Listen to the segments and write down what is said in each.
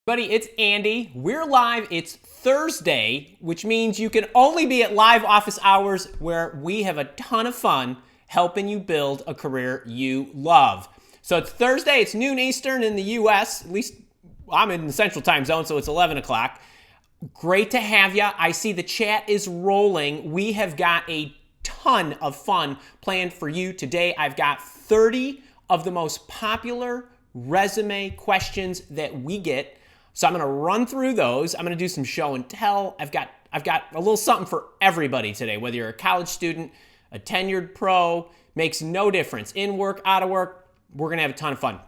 Buddy, it's Andy. We're live. It's Thursday, which means you can only be at live office hours where we have a ton of fun helping you build a career you love. So it's Thursday. It's noon Eastern in the U.S. At least I'm in the Central Time Zone, so it's 11 o'clock. Great to have you. I see the chat is rolling. We have got a ton of fun planned for you today. I've got 30 of the most popular resume questions that we get. So I'm going to run through those. I'm going to do some show and tell. I've got a little something for everybody today, whether you're a college student, a tenured pro, makes no difference. In work, out of work, we're going to have a ton of fun.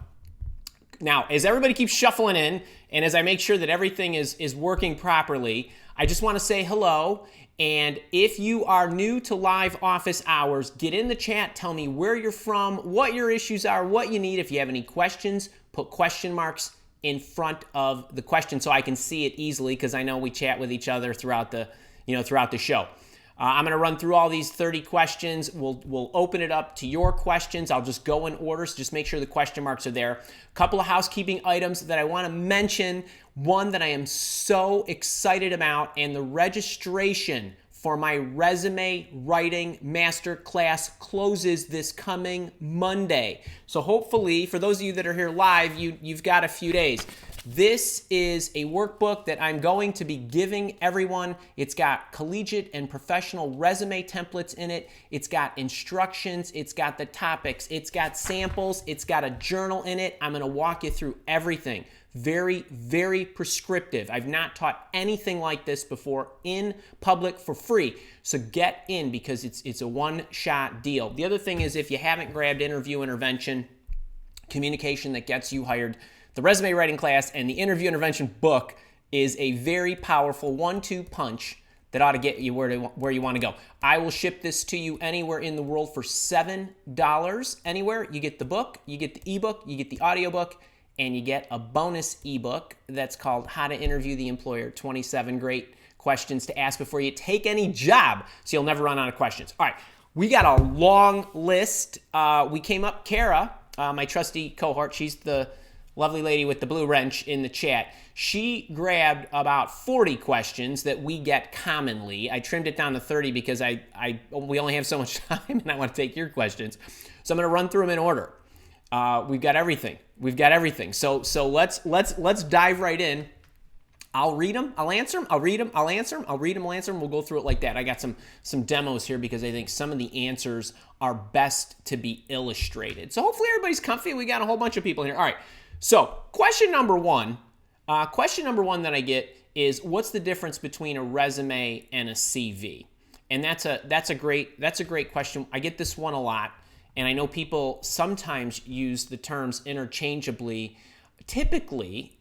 Now, as everybody keeps shuffling in, and as I make sure that everything is working properly, I just want to say hello. And if you are new to live office hours, get in the chat, tell me where you're from, what your issues are, what you need. If you have any questions, put question marks in front of the question so I can see it easily, because I know we chat with each other throughout the show. I'm going to run through all these 30 questions. We'll open it up to your questions. I'll just go in order, so just make sure the question marks are there. A couple of housekeeping items that I want to mention. One that I am so excited about, and the registration for my resume writing masterclass closes this coming Monday. So hopefully, for those of you that are here live, you've got a few days. This is a workbook that I'm going to be giving everyone. It's got collegiate and professional resume templates in it. It's got instructions. It's got the topics. It's got samples. It's got a journal in it. I'm going to walk you through everything. Very, very prescriptive. I've not taught anything like this before in public for free. So get in, because it's a one-shot deal. The other thing is, if you haven't grabbed Interview Intervention, communication that gets you hired, the resume writing class and the Interview Intervention book is a very powerful 1-2 punch that ought to get you where you want to go. I will ship this to you anywhere in the world for $7. Anywhere. You get the book, you get the eBook, you get the audiobook, and you get a bonus ebook that's called How to Interview the Employer, 27 great questions to ask before you take any job, so you'll never run out of questions. All right, we got a long list. We came up, Kara, my trusty cohort, she's the lovely lady with the blue wrench in the chat. She grabbed about 40 questions that we get commonly. I trimmed it down to 30 because we only have so much time, and I want to take your questions. So I'm going to run through them in order. We've got everything. So let's dive right in. I'll read them. I'll answer them. I'll read them. I'll answer them. I'll read them. I'll answer them. We'll go through it like that. I got some demos here because I think some of the answers are best to be illustrated. So hopefully everybody's comfy. We got a whole bunch of people here. All right. So question number one that I get is, what's the difference between a resume and a CV? And that's a great question. I get this one a lot. And I know people sometimes use the terms interchangeably. Typically,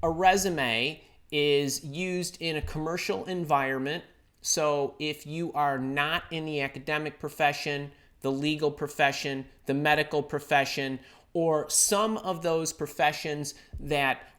a resume is used in a commercial environment. So if you are not in the academic profession, the legal profession, the medical profession, or some of those professions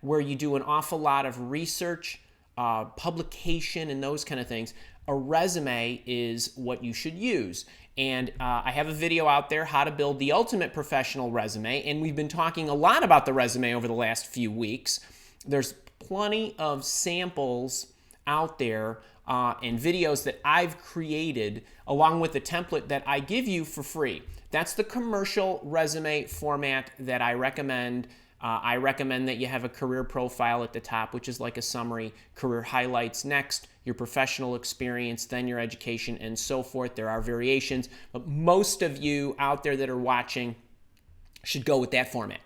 where you do an awful lot of research, publication, and those kind of things, a resume is what you should use. And I have a video out there, how to build the ultimate professional resume. And we've been talking a lot about the resume over the last few weeks. There's plenty of samples out there and videos that I've created along with the template that I give you for free. That's the commercial resume format that I recommend. I recommend that you have a career profile at the top, which is like a summary, career highlights next, your professional experience, then your education, and so forth. There are variations, but most of you out there that are watching should go with that format.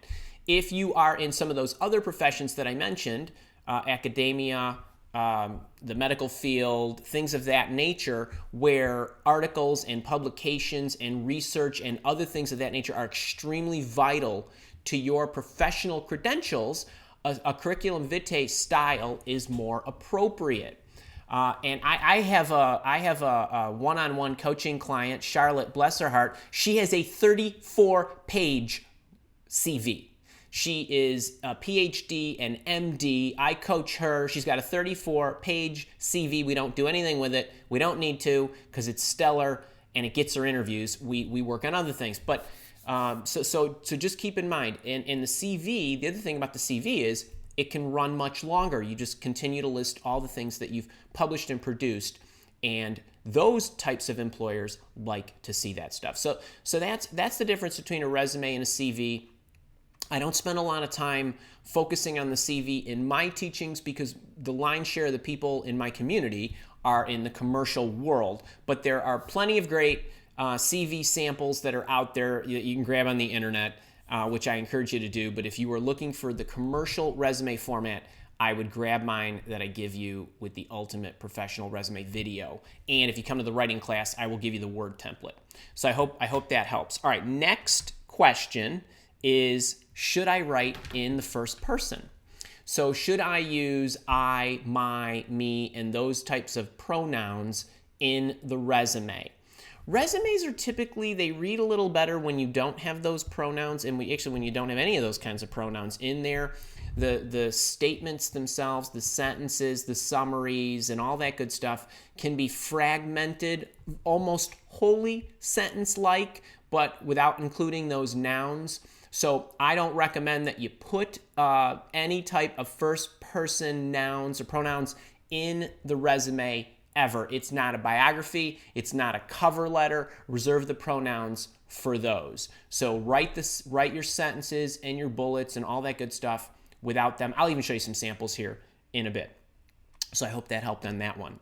If you are in some of those other professions that I mentioned, academia, the medical field, things of that nature, where articles and publications and research and other things of that nature are extremely vital to your professional credentials, a curriculum vitae style is more appropriate. And I have a one-on-one coaching client, Charlotte, bless her heart. She has a 34-page CV. She is a PhD and MD. I coach her. She's got a 34-page CV. We don't do anything with it. We don't need to, because it's stellar and it gets her interviews. We work on other things. But so just keep in mind, in the CV, the other thing about the CV is it can run much longer. You just continue to list all the things that you've published and produced, and those types of employers like to see that stuff. So that's the difference between a resume and a CV. I don't spend a lot of time focusing on the CV in my teachings because the lion's share of the people in my community are in the commercial world, but there are plenty of great CV samples that are out there you can grab on the internet, which I encourage you to do. But if you are looking for the commercial resume format, I would grab mine that I give you with the ultimate professional resume video. And if you come to the writing class, I will give you the Word template. So I hope that helps. All right, next question is, should I write in the first person? So should I use I, my, me, and those types of pronouns in the resume? Resumes are typically, they read a little better when you don't have those pronouns, and when you don't have any of those kinds of pronouns in there. The statements themselves, the sentences, the summaries, and all that good stuff can be fragmented, almost wholly sentence-like, but without including those nouns. So I don't recommend that you put any type of first-person nouns or pronouns in the resume ever. It's not a biography. It's not a cover letter. Reserve the pronouns for those. So write your sentences and your bullets and all that good stuff without them. I'll even show you some samples here in a bit. So I hope that helped on that one.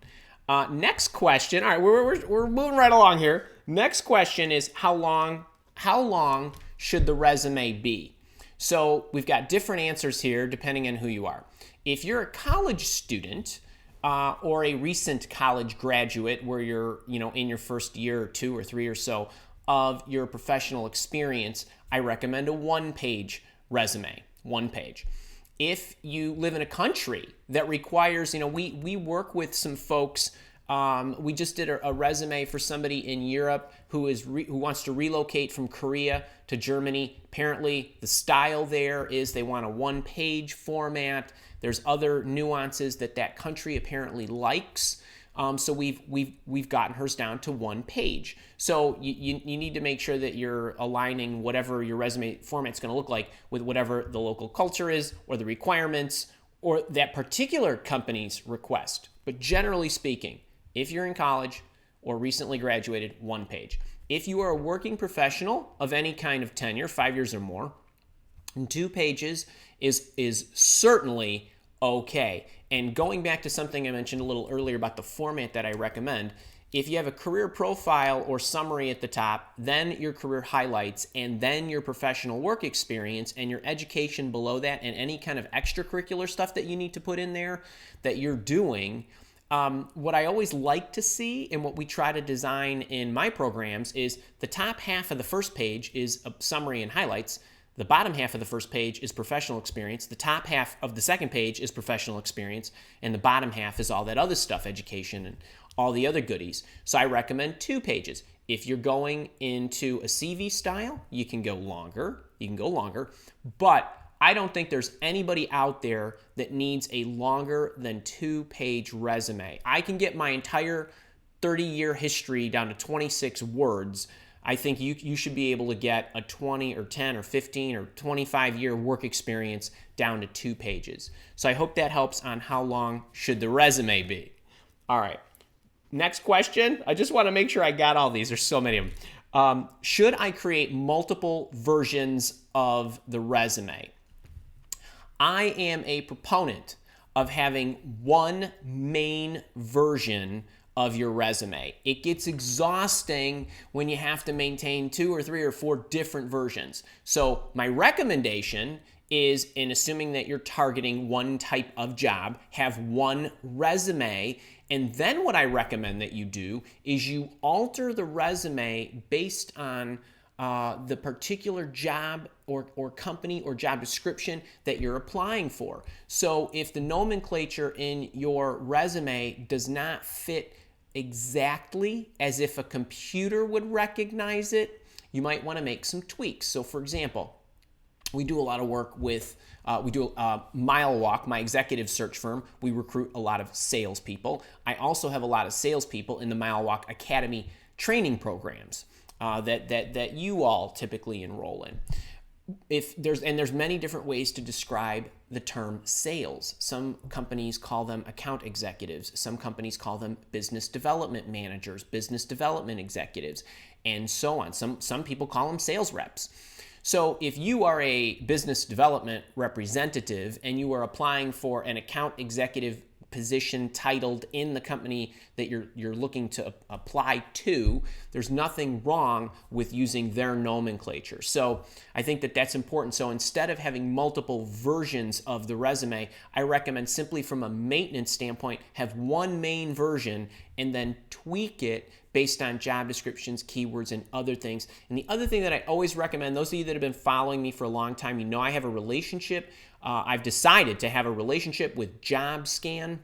Next question. All right, we're moving right along here. Next question is, how long should the resume be? So we've got different answers here depending on who you are. If you're a college student or a recent college graduate where you're in your first year or 2 or 3 or so of your professional experience, I recommend a one-page resume, one page. If you live in a country that requires, we work with some folks. We just did a resume for somebody in Europe who wants to relocate from Korea to Germany. Apparently, the style there is they want a one-page format. There's other nuances that country apparently likes. So we've gotten hers down to one page. So you need to make sure that you're aligning whatever your resume format's going to look like with whatever the local culture is or the requirements or that particular company's request. But generally speaking, if you're in college or recently graduated, one page. If you are a working professional of any kind of tenure, 5 years or more, 2 pages is certainly okay. And going back to something I mentioned a little earlier about the format that I recommend, if you have a career profile or summary at the top, then your career highlights, and then your professional work experience and your education below that, and any kind of extracurricular stuff that you need to put in there that you're doing. What I always like to see and what we try to design in my programs is the top half of the first page is a summary and highlights. The bottom half of the first page is professional experience. The top half of the second page is professional experience. And the bottom half is all that other stuff, education and all the other goodies. So I recommend 2 pages. If you're going into a CV style, you can go longer. But I don't think there's anybody out there that needs a longer than 2-page resume. I can get my entire 30-year history down to 26 words. I think you should be able to get a 20 or 10 or 15 or 25-year work experience down to 2 pages. So I hope that helps on how long should the resume be. All right, next question. I just want to make sure I got all these. There's so many of them. Should I create multiple versions of the resume? I am a proponent of having one main version of your resume. It gets exhausting when you have to maintain 2 or 3 or 4 different versions. So my recommendation is, in assuming that you're targeting one type of job, have one resume. And then what I recommend that you do is you alter the resume based on the particular job or company or job description that you're applying for. So if the nomenclature in your resume does not fit exactly as if a computer would recognize it, you might want to make some tweaks. So for example, we do a lot of work with, Mile Walk, my executive search firm. We recruit a lot of salespeople. I also have a lot of salespeople in the Mile Walk Academy training programs that you all typically enroll in. there's many different ways to describe the term sales. Some companies call them account executives. Some companies call them business development managers, business development executives, and so on. Some people call them sales reps. So if you are a business development representative and you are applying for an account executive position titled in the company that you're looking to apply to, there's nothing wrong with using their nomenclature. So I think that that's important. So instead of having multiple versions of the resume, I recommend simply from a maintenance standpoint, have one main version and then tweak it based on job descriptions, keywords, and other things. And the other thing that I always recommend, those of you that have been following me for a long time, you know I have a relationship. I've decided to have a relationship with JobScan.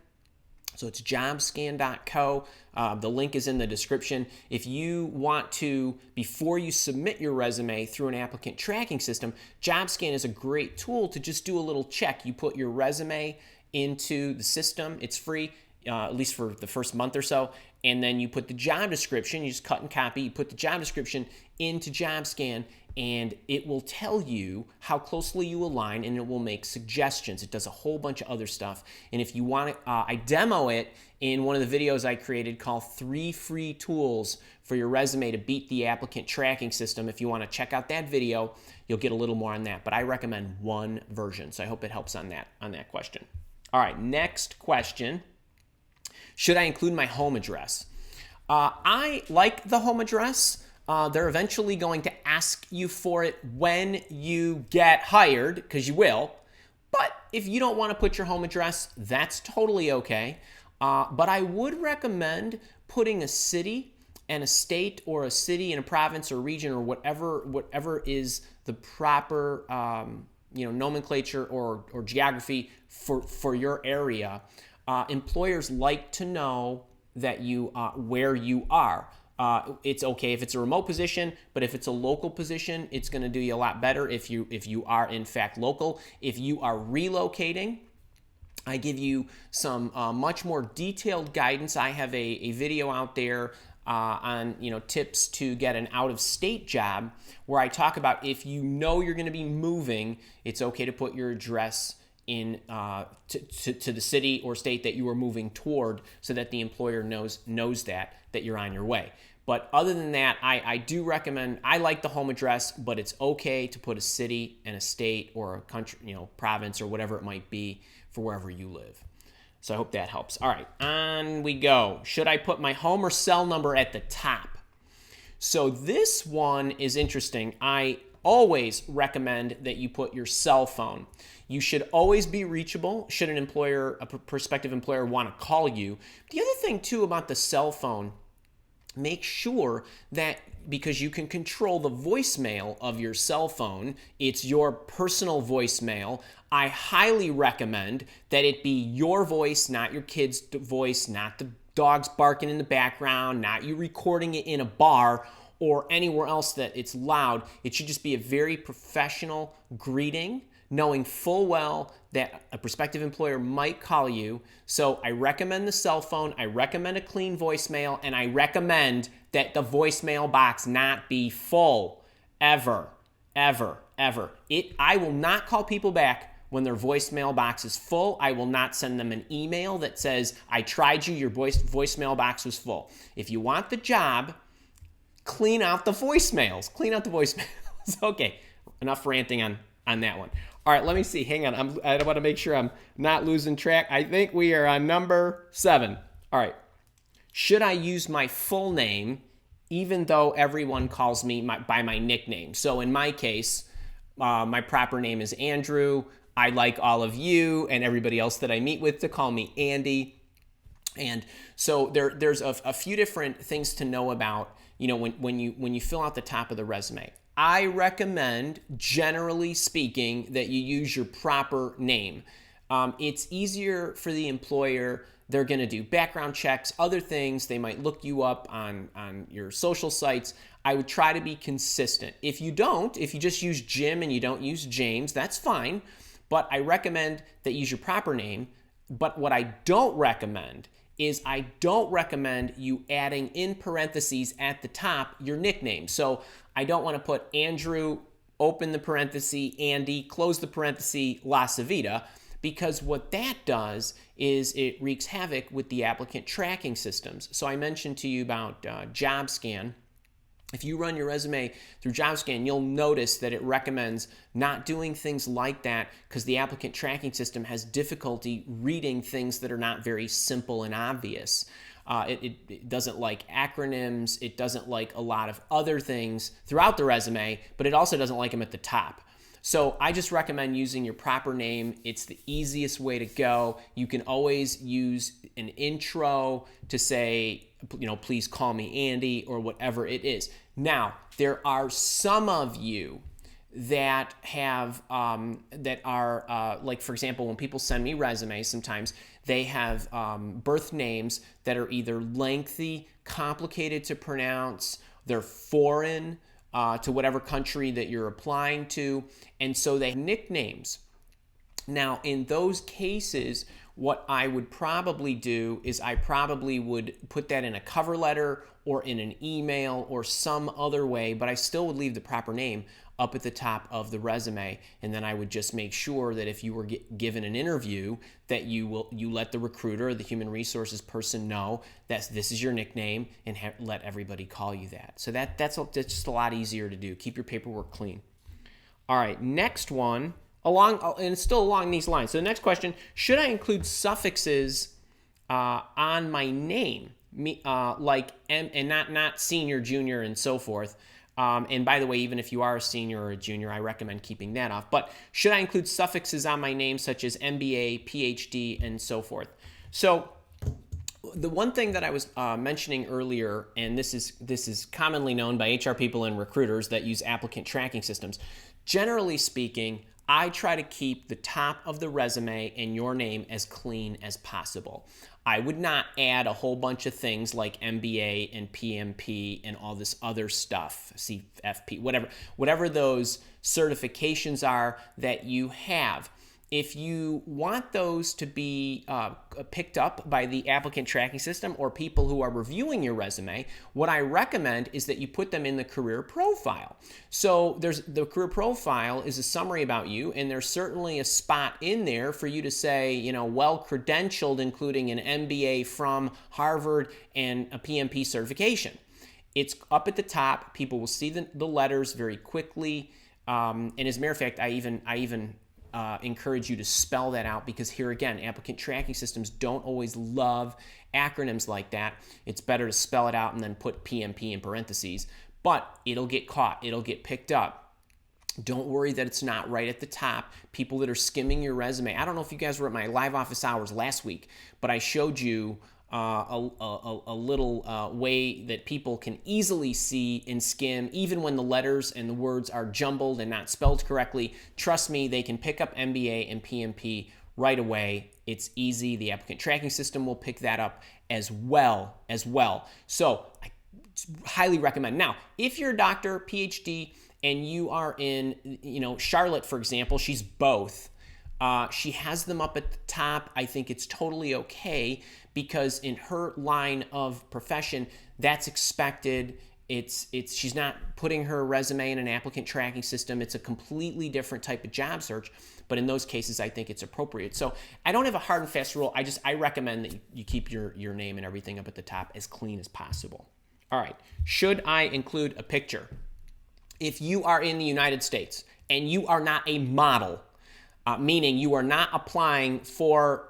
So it's jobscan.co. The link is in the description. If you want to, before you submit your resume through an applicant tracking system, JobScan is a great tool to just do a little check. You put your resume into the system. It's free, at least for the first month or so. And then you put the job description, you just cut and copy, you put the job description into JobScan, and it will tell you how closely you align, and it will make suggestions. It does a whole bunch of other stuff. And if you want to, I demo it in one of the videos I created called 3 Free Tools for Your Resume to Beat the Applicant Tracking System. If you want to check out that video, you'll get a little more on that. But I recommend one version, so I hope it helps on that question. All right, next question. Should I include my home address? I like the home address. They're eventually going to ask you for it when you get hired, because you will. But if you don't want to put your home address, that's totally okay. But I would recommend putting a city and a state, or a city and a province or region, or whatever is the proper nomenclature or geography for your area. Employers like to know that you where you are. It's okay if it's a remote position, but if it's a local position, it's going to do you a lot better if you are in fact local. If you are relocating, I give you some much more detailed guidance. I have a video out there on tips to get an out-of-state job, where I talk about if you know you're going to be moving, it's okay to put your address in to the city or state that you are moving toward, so that the employer knows that you're on your way. But other than that, I do recommend, I like the home address, but it's okay to put a city and a state or a country, province or whatever it might be for wherever you live. So I hope that helps. All right, on we go. Should I put my home or cell number at the top? So this one is interesting. I always recommend that you put your cell phone. You should always be reachable should a prospective employer want to call you. The other thing too about the cell phone, make sure that, because you can control the voicemail of your cell phone, it's your personal voicemail. I highly recommend that it be your voice, not your kid's voice, not the dogs barking in the background, not you recording it in a bar or anywhere else that it's loud. It should just be a very professional greeting, knowing full well that a prospective employer might call you. So I recommend the cell phone, I recommend a clean voicemail, and I recommend that the voicemail box not be full, ever, ever, ever. I will not call people back when their voicemail box is full. I will not send them an email that says, I tried you, your voicemail box was full. If you want the job, clean out the voicemails. Clean out the voicemails. Okay, enough ranting on that one. All right, let me see. Hang on. I want to make sure I'm not losing track. I think we are on number 7. All right. Should I use my full name even though everyone calls me by my nickname? So in my case, my proper name is Andrew. I like all of you and everybody else that I meet with to call me Andy. And so there's a few different things to know about, when you fill out the top of the resume. I recommend, generally speaking, that you use your proper name. It's easier for the employer. They're going to do background checks, other things. They might look you up on your social sites. I would try to be consistent. If you just use Jim and you don't use James, that's fine. But I recommend that you use your proper name. But what I don't recommend is you adding in parentheses at the top your nickname. So I don't want to put Andrew open the parenthesis, Andy, close the parenthesis, LaCivita, because what that does is it wreaks havoc with the applicant tracking systems. So I mentioned to you about JobScan. If you run your resume through JobScan, you'll notice that it recommends not doing things like that because the applicant tracking system has difficulty reading things that are not very simple and obvious. It doesn't like acronyms. It doesn't like a lot of other things throughout the resume, but it also doesn't like them at the top. So I just recommend using your proper name. It's the easiest way to go. You can always use an intro to say, please call me Andy or whatever it is. Now, there are some of you that have that are like, for example, when people send me resumes, sometimes they have birth names that are either lengthy, complicated to pronounce, they're foreign to whatever country that you're applying to, and so they have nicknames. Now, in those cases, what I would probably do is I probably would put that in a cover letter or in an email or some other way, but I still would leave the proper name up at the top of the resume, and then I would just make sure that if you were given an interview that you let the recruiter or the human resources person know that this is your nickname and let everybody call you that. So that's just a lot easier to do. Keep your paperwork clean. All right, next one, and it's still along these lines. So the next question, should I include suffixes on my name, and not senior, junior, and so forth? And by the way, even if you are a senior or a junior, I recommend keeping that off. But should I include suffixes on my name such as MBA, PhD, and so forth? So the one thing that I was mentioning earlier, and this is commonly known by HR people and recruiters that use applicant tracking systems. Generally speaking, I try to keep the top of the resume and your name as clean as possible. I would not add a whole bunch of things like MBA and PMP and all this other stuff, CFP, whatever those certifications are that you have. If you want those to be picked up by the applicant tracking system or people who are reviewing your resume, what I recommend is that you put them in the career profile. So the career profile is a summary about you, and there's certainly a spot in there for you to say, well credentialed, including an MBA from Harvard and a PMP certification. It's up at the top. People will see the letters very quickly. And as a matter of fact, I even encourage you to spell that out, because here again, applicant tracking systems don't always love acronyms like that. It's better to spell it out and then put PMP in parentheses, but it'll get caught. It'll get picked up. Don't worry that it's not right at the top. People that are skimming your resume. I don't know if you guys were at my live office hours last week, but I showed you a little way that people can easily see and skim, even when the letters and the words are jumbled and not spelled correctly. Trust me, they can pick up MBA and PMP right away. It's easy. The applicant tracking system will pick that up as well. So I highly recommend. Now, if you're a doctor, PhD, and you are in, Charlotte, for example, she's both. She has them up at the top. I think it's totally okay, because in her line of profession, that's expected. She's not putting her resume in an applicant tracking system. It's a completely different type of job search, but in those cases, I think it's appropriate. So I don't have a hard and fast rule. I recommend that you keep your name and everything up at the top as clean as possible. All right, should I include a picture? If you are in the United States and you are not a model, meaning you are not applying for,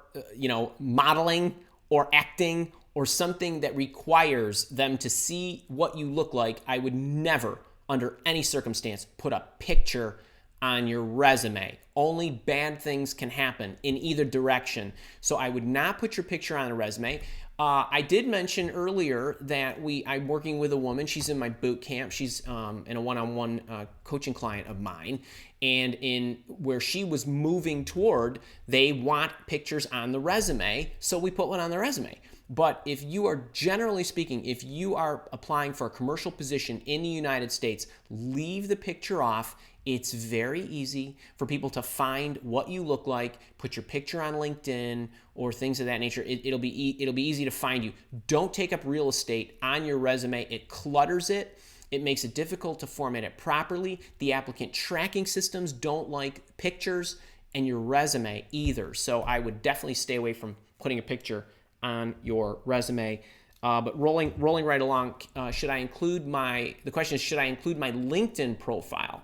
modeling or acting or something that requires them to see what you look like, I would never, under any circumstance, put a picture on your resume. Only bad things can happen in either direction. So I would not put your picture on a resume. I did mention earlier that I'm working with a woman. She's in my boot camp. She's in a one-on-one coaching client of mine. And in where she was moving toward, they want pictures on the resume. So we put one on the resume. But if you are, generally speaking, if you are applying for a commercial position in the United States, leave the picture off. It's very easy for people to find what you look like. Put your picture on LinkedIn or things of that nature. It'll be easy to find you. Don't take up real estate on your resume. It clutters it. It makes it difficult to format it properly. The applicant tracking systems don't like pictures, and your resume either. So I would definitely stay away from putting a picture on your resume. But rolling right along, the question is, should I include my LinkedIn profile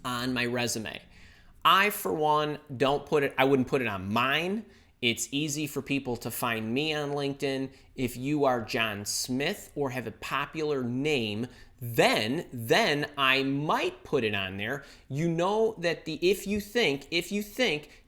on my resume? I, for one, I wouldn't put it on mine. It's easy for people to find me on LinkedIn. If you are John Smith or have a popular name, then I might put it on there. You know that if you think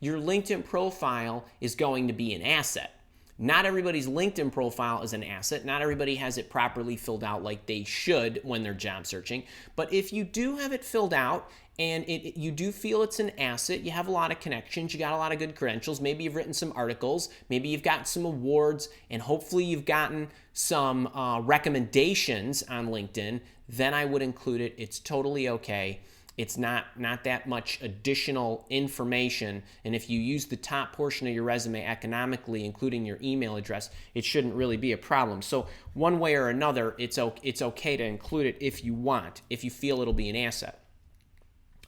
your LinkedIn profile is going to be an asset. Not everybody's LinkedIn profile is an asset. Not everybody has it properly filled out like they should when they're job searching. But if you do have it filled out and you do feel it's an asset, you have a lot of connections, you got a lot of good credentials, maybe you've written some articles, maybe you've gotten some awards, and hopefully you've gotten some recommendations on LinkedIn, then I would include it. It's totally okay. It's not that much additional information, and if you use the top portion of your resume economically, including your email address, it shouldn't really be a problem. So one way or another, it's okay to include it if you want, if you feel it'll be an asset.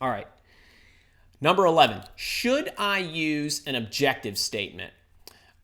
All right. Number 11, should I use an objective statement?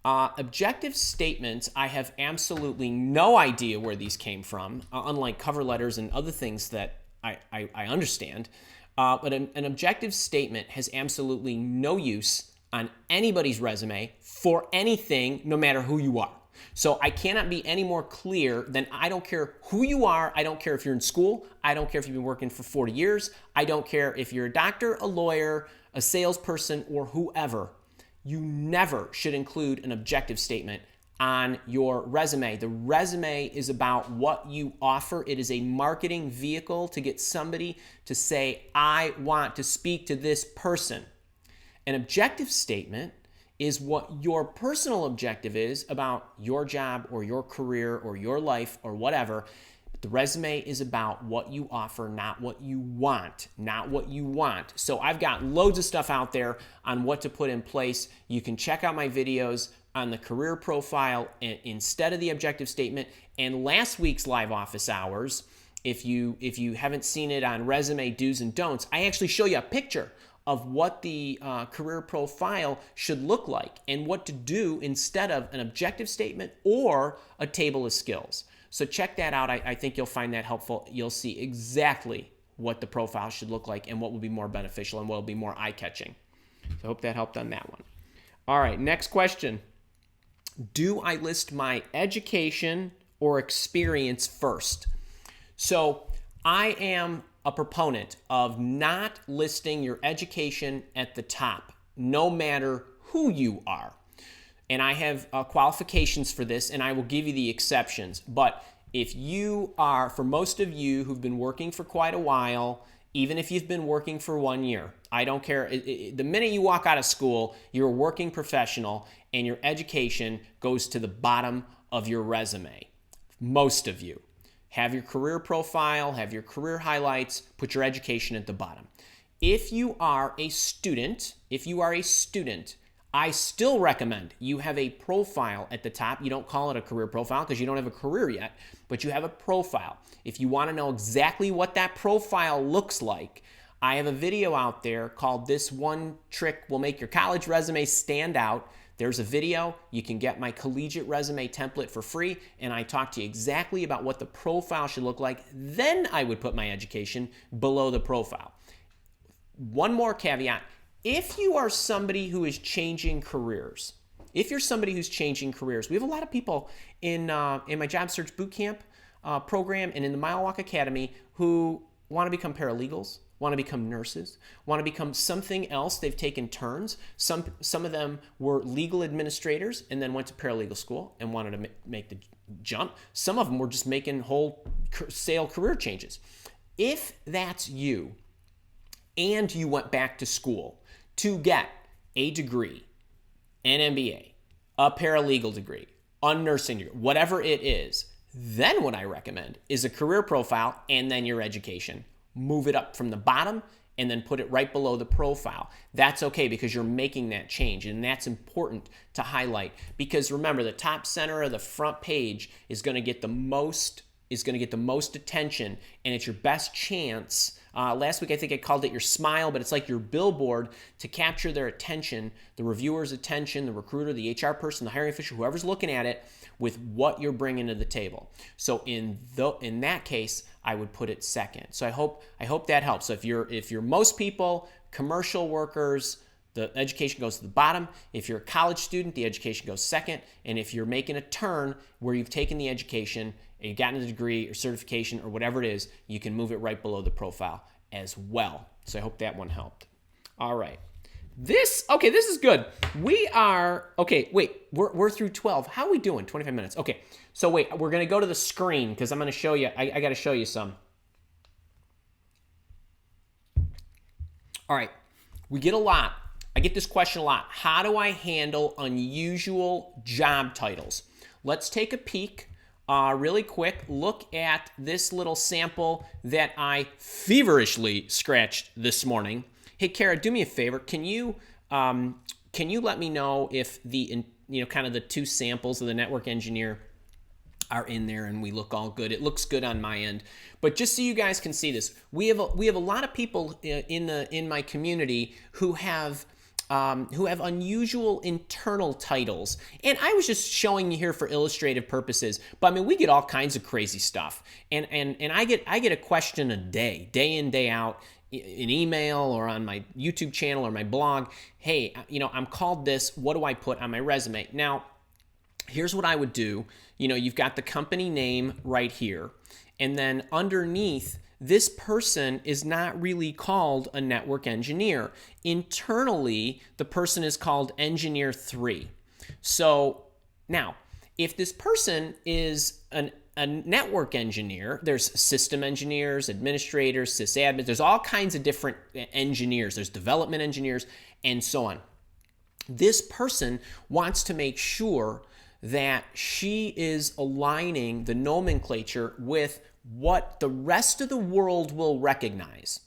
Objective statements, I have absolutely no idea where these came from, unlike cover letters and other things that I understand. But an objective statement has absolutely no use on anybody's resume for anything, no matter who you are. So I cannot be any more clear than I don't care who you are. I don't care if you're in school. I don't care if you've been working for 40 years. I don't care if you're a doctor, a lawyer, a salesperson, or whoever. You never should include an objective statement on your resume. The resume is about what you offer. It is a marketing vehicle to get somebody to say, I want to speak to this person. An objective statement is what your personal objective is about your job or your career or your life or whatever. The resume is about what you offer, not what you want, So I've got loads of stuff out there on what to put in place. You can check out my videos on the career profile instead of the objective statement. And last week's live office hours, if you haven't seen it on resume do's and don'ts, I actually show you a picture of what the career profile should look like and what to do instead of an objective statement or a table of skills. So check that out. I think you'll find that helpful. You'll see exactly what the profile should look like and what will be more beneficial and what will be more eye-catching. So I hope that helped on that one. All right, next question. Do I list my education or experience first? So I am a proponent of not listing your education at the top, no matter who you are. And I have qualifications for this, and I will give you the exceptions. But if you are, for most of you who've been working for quite a while, even if you've been working for 1 year, I don't care. The minute you walk out of school, you're a working professional, and your education goes to the bottom of your resume. Most of you. Have your career profile, have your career highlights, put your education at the bottom. If you are a student, I still recommend you have a profile at the top. You don't call it a career profile because you don't have a career yet, but you have a profile. If you want to know exactly what that profile looks like, I have a video out there called This One Trick Will Make Your College Resume Stand Out. There's a video. You can get my collegiate resume template for free, and I talk to you exactly about what the profile should look like. Then I would put my education below the profile. One more caveat. If you are somebody who is changing careers, we have a lot of people in my job search bootcamp program and in the Mile Walk Academy who want to become paralegals, want to become nurses, want to become something else. They've taken turns. Some of them were legal administrators and then went to paralegal school and wanted to make the jump. Some of them were just making wholesale career changes. If that's you and you went back to school to get a degree, an MBA, a paralegal degree, a nursing degree, whatever it is, then what I recommend is a career profile and then your education. Move it up from the bottom and then put it right below the profile. That's okay because you're making that change, and that's important to highlight because remember, the top center of the front page is going to get the most is going to get the most attention, and it's your best chance. Last week I think I called it your smile, but it's like your billboard to capture their attention, the reviewer's attention, the recruiter, the HR person, the hiring official, whoever's looking at it, with what you're bringing to the table. So in that case, I would put it second. So I hope that helps. So if you're most people, commercial workers, the education goes to the bottom. If you're a college student, the education goes second. And if you're making a turn where you've taken the education and you've gotten a degree or certification or whatever it is, you can move it right below the profile as well. So I hope that one helped. All right. This is good. We're through 12. How are we doing? 25 minutes. Okay, so wait, we're going to go to the screen because I'm going to show you, I got to show you some. All right, I get this question a lot. How do I handle unusual job titles? Let's take a peek really quick. Look at this little sample that I feverishly scratched this morning. Hey, Kara, do me a favor. Can you let me know if the kind of the two samples of the network engineer are in there and we look all good? It looks good on my end, but just so you guys can see this, we have a lot of people in my community who have unusual internal titles, and I was just showing you here for illustrative purposes. But I mean, we get all kinds of crazy stuff, and I get a question a day in, day out, in email or on my YouTube channel or my blog. Hey, I'm called this. What do I put on my resume? Now, here's what I would do. You've got the company name right here, and then underneath, this person is not really called a network engineer. Internally, the person is called engineer 3. So now, if this person is a network engineer, there's system engineers, administrators, sysadmins, there's all kinds of different engineers. There's development engineers and so on. This person wants to make sure that she is aligning the nomenclature with what the rest of the world will recognize.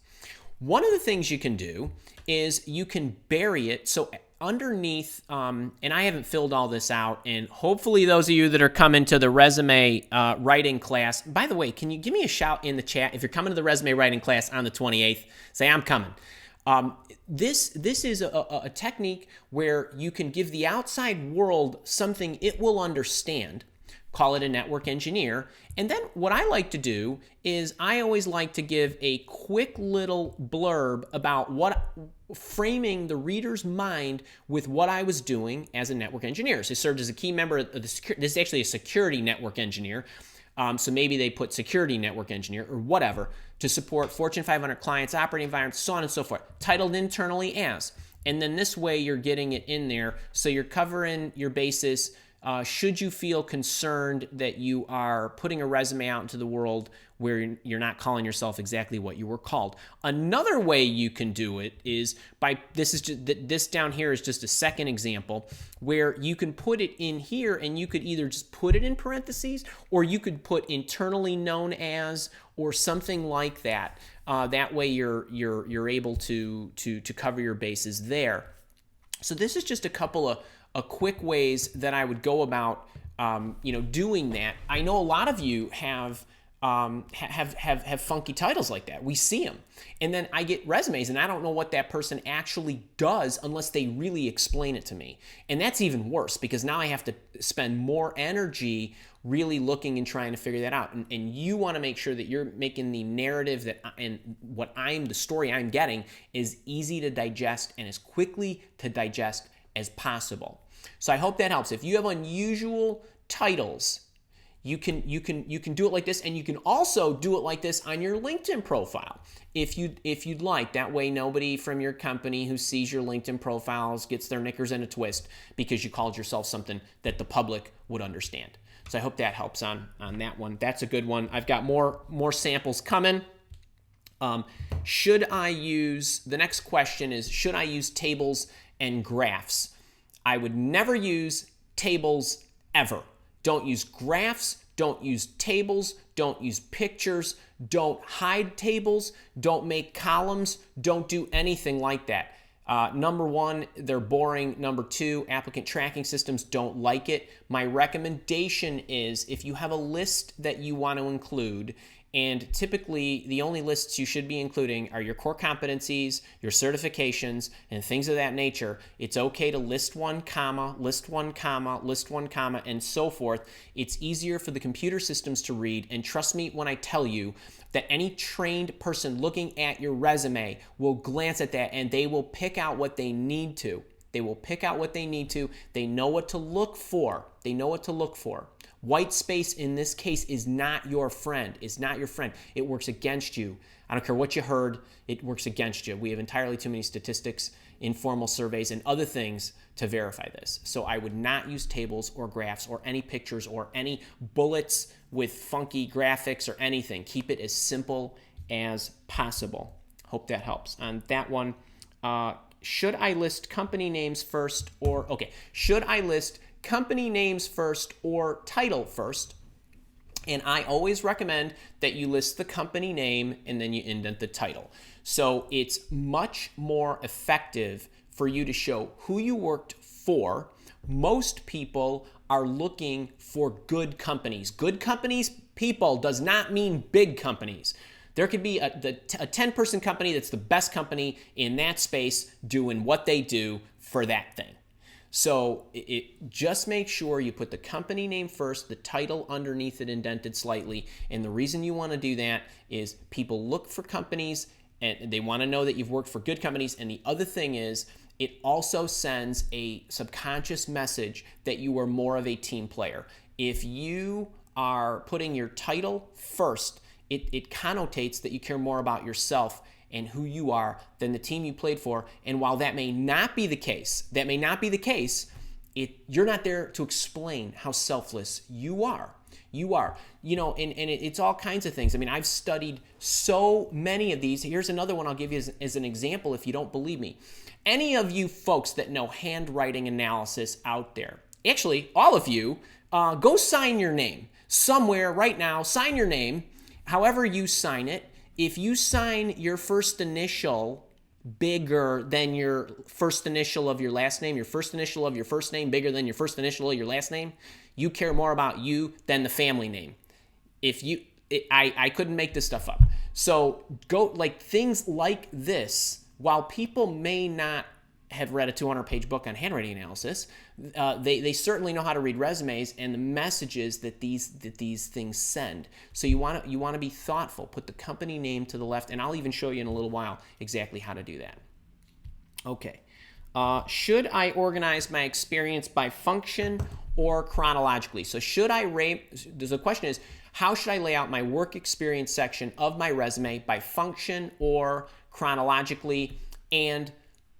One of the things you can do is you can bury it. So underneath, and I haven't filled all this out, and hopefully those of you that are coming to the resume writing class, by the way, can you give me a shout in the chat if you're coming to the resume writing class on the 28th? Say, I'm coming. This is a technique where you can give the outside world something it will understand. Call it a network engineer. And then what I like to do is I always like to give a quick little blurb about framing the reader's mind with what I was doing as a network engineer. So I served as a key member of this is actually a security network engineer. So maybe they put security network engineer or whatever to support Fortune 500 clients, operating environments, so on and so forth, titled internally as. And then this way you're getting it in there. So you're covering your bases. Should you feel concerned that you are putting a resume out into the world where you're not calling yourself exactly what you were called? Another way you can do it is this down here is just a second example where you can put it in here, and you could either just put it in parentheses or you could put internally known as or something like that. That way you're able to cover your bases there. So this is just a couple of quick ways that I would go about, doing that. I know a lot of you have funky titles like that. We see them, and then I get resumes, and I don't know what that person actually does unless they really explain it to me. And that's even worse because now I have to spend more energy really looking and trying to figure that out. And you want to make sure that you're making the narrative the story I'm getting is easy to digest and as quickly to digest as possible. So I hope that helps. If you have unusual titles, you can do it like this, and you can also do it like this on your LinkedIn profile if you'd like. That way nobody from your company who sees your LinkedIn profiles gets their knickers in a twist because you called yourself something that the public would understand. So I hope that helps on that one. That's a good one. I've got more samples coming. The next question is, should I use tables and graphs? I would never use tables ever. Don't use graphs, don't use tables, don't use pictures, don't hide tables, don't make columns, don't do anything like that. Number one, they're boring. Number two, applicant tracking systems don't like it. My recommendation is if you have a list that you want to include, and typically the only lists you should be including are your core competencies, your certifications, and things of that nature, it's okay to list one comma, list one comma, list one comma, and so forth. It's easier for the computer systems to read, and trust me when I tell you that any trained person looking at your resume will glance at that and they will pick out what they need to. They will pick out what they need to. They know what to look for. They know what to look for. White space in this case is not your friend. It's not your friend. It works against you. I don't care what you heard. It works against you. We have entirely too many statistics, informal surveys, and other things to verify this. So I would not use tables or graphs or any pictures or any bullets with funky graphics or anything. Keep it as simple as possible. Hope that helps. On that one, should I list company names first or, should I list company names first or title first? And I always recommend that you list the company name and then you indent the title. So it's much more effective for you to show who you worked for. Most people are looking for good companies. Good companies, people, does not mean big companies. There could be a 10-person company that's the best company in that space doing what they do for that thing. So just make sure you put the company name first, the title underneath it indented slightly. And the reason you want to do that is people look for companies and they want to know that you've worked for good companies. And the other thing is it also sends a subconscious message that you are more of a team player. If you are putting your title first, it connotates that you care more about yourself and who you are than the team you played for. And while that may not be the case, you're not there to explain how selfless you are. You are, and it's all kinds of things. I mean, I've studied so many of these. Here's another one I'll give you as an example if you don't believe me. Any of you folks that know handwriting analysis out there, actually, all of you, go sign your name somewhere right now. Sign your name, however you sign it. If you sign your first initial bigger than your first initial of your last name, your first initial of your first name bigger than your first initial of your last name, you care more about you than the family name. I couldn't make this stuff up. So things like this, while people may not have read a 200-page book on handwriting analysis, they certainly know how to read resumes and the messages that these things send. So you want to be thoughtful. Put the company name to the left, and I'll even show you in a little while exactly how to do that. Okay. Should I organize my experience by function or chronologically? So the question is, how should I lay out my work experience section of my resume by function or chronologically? And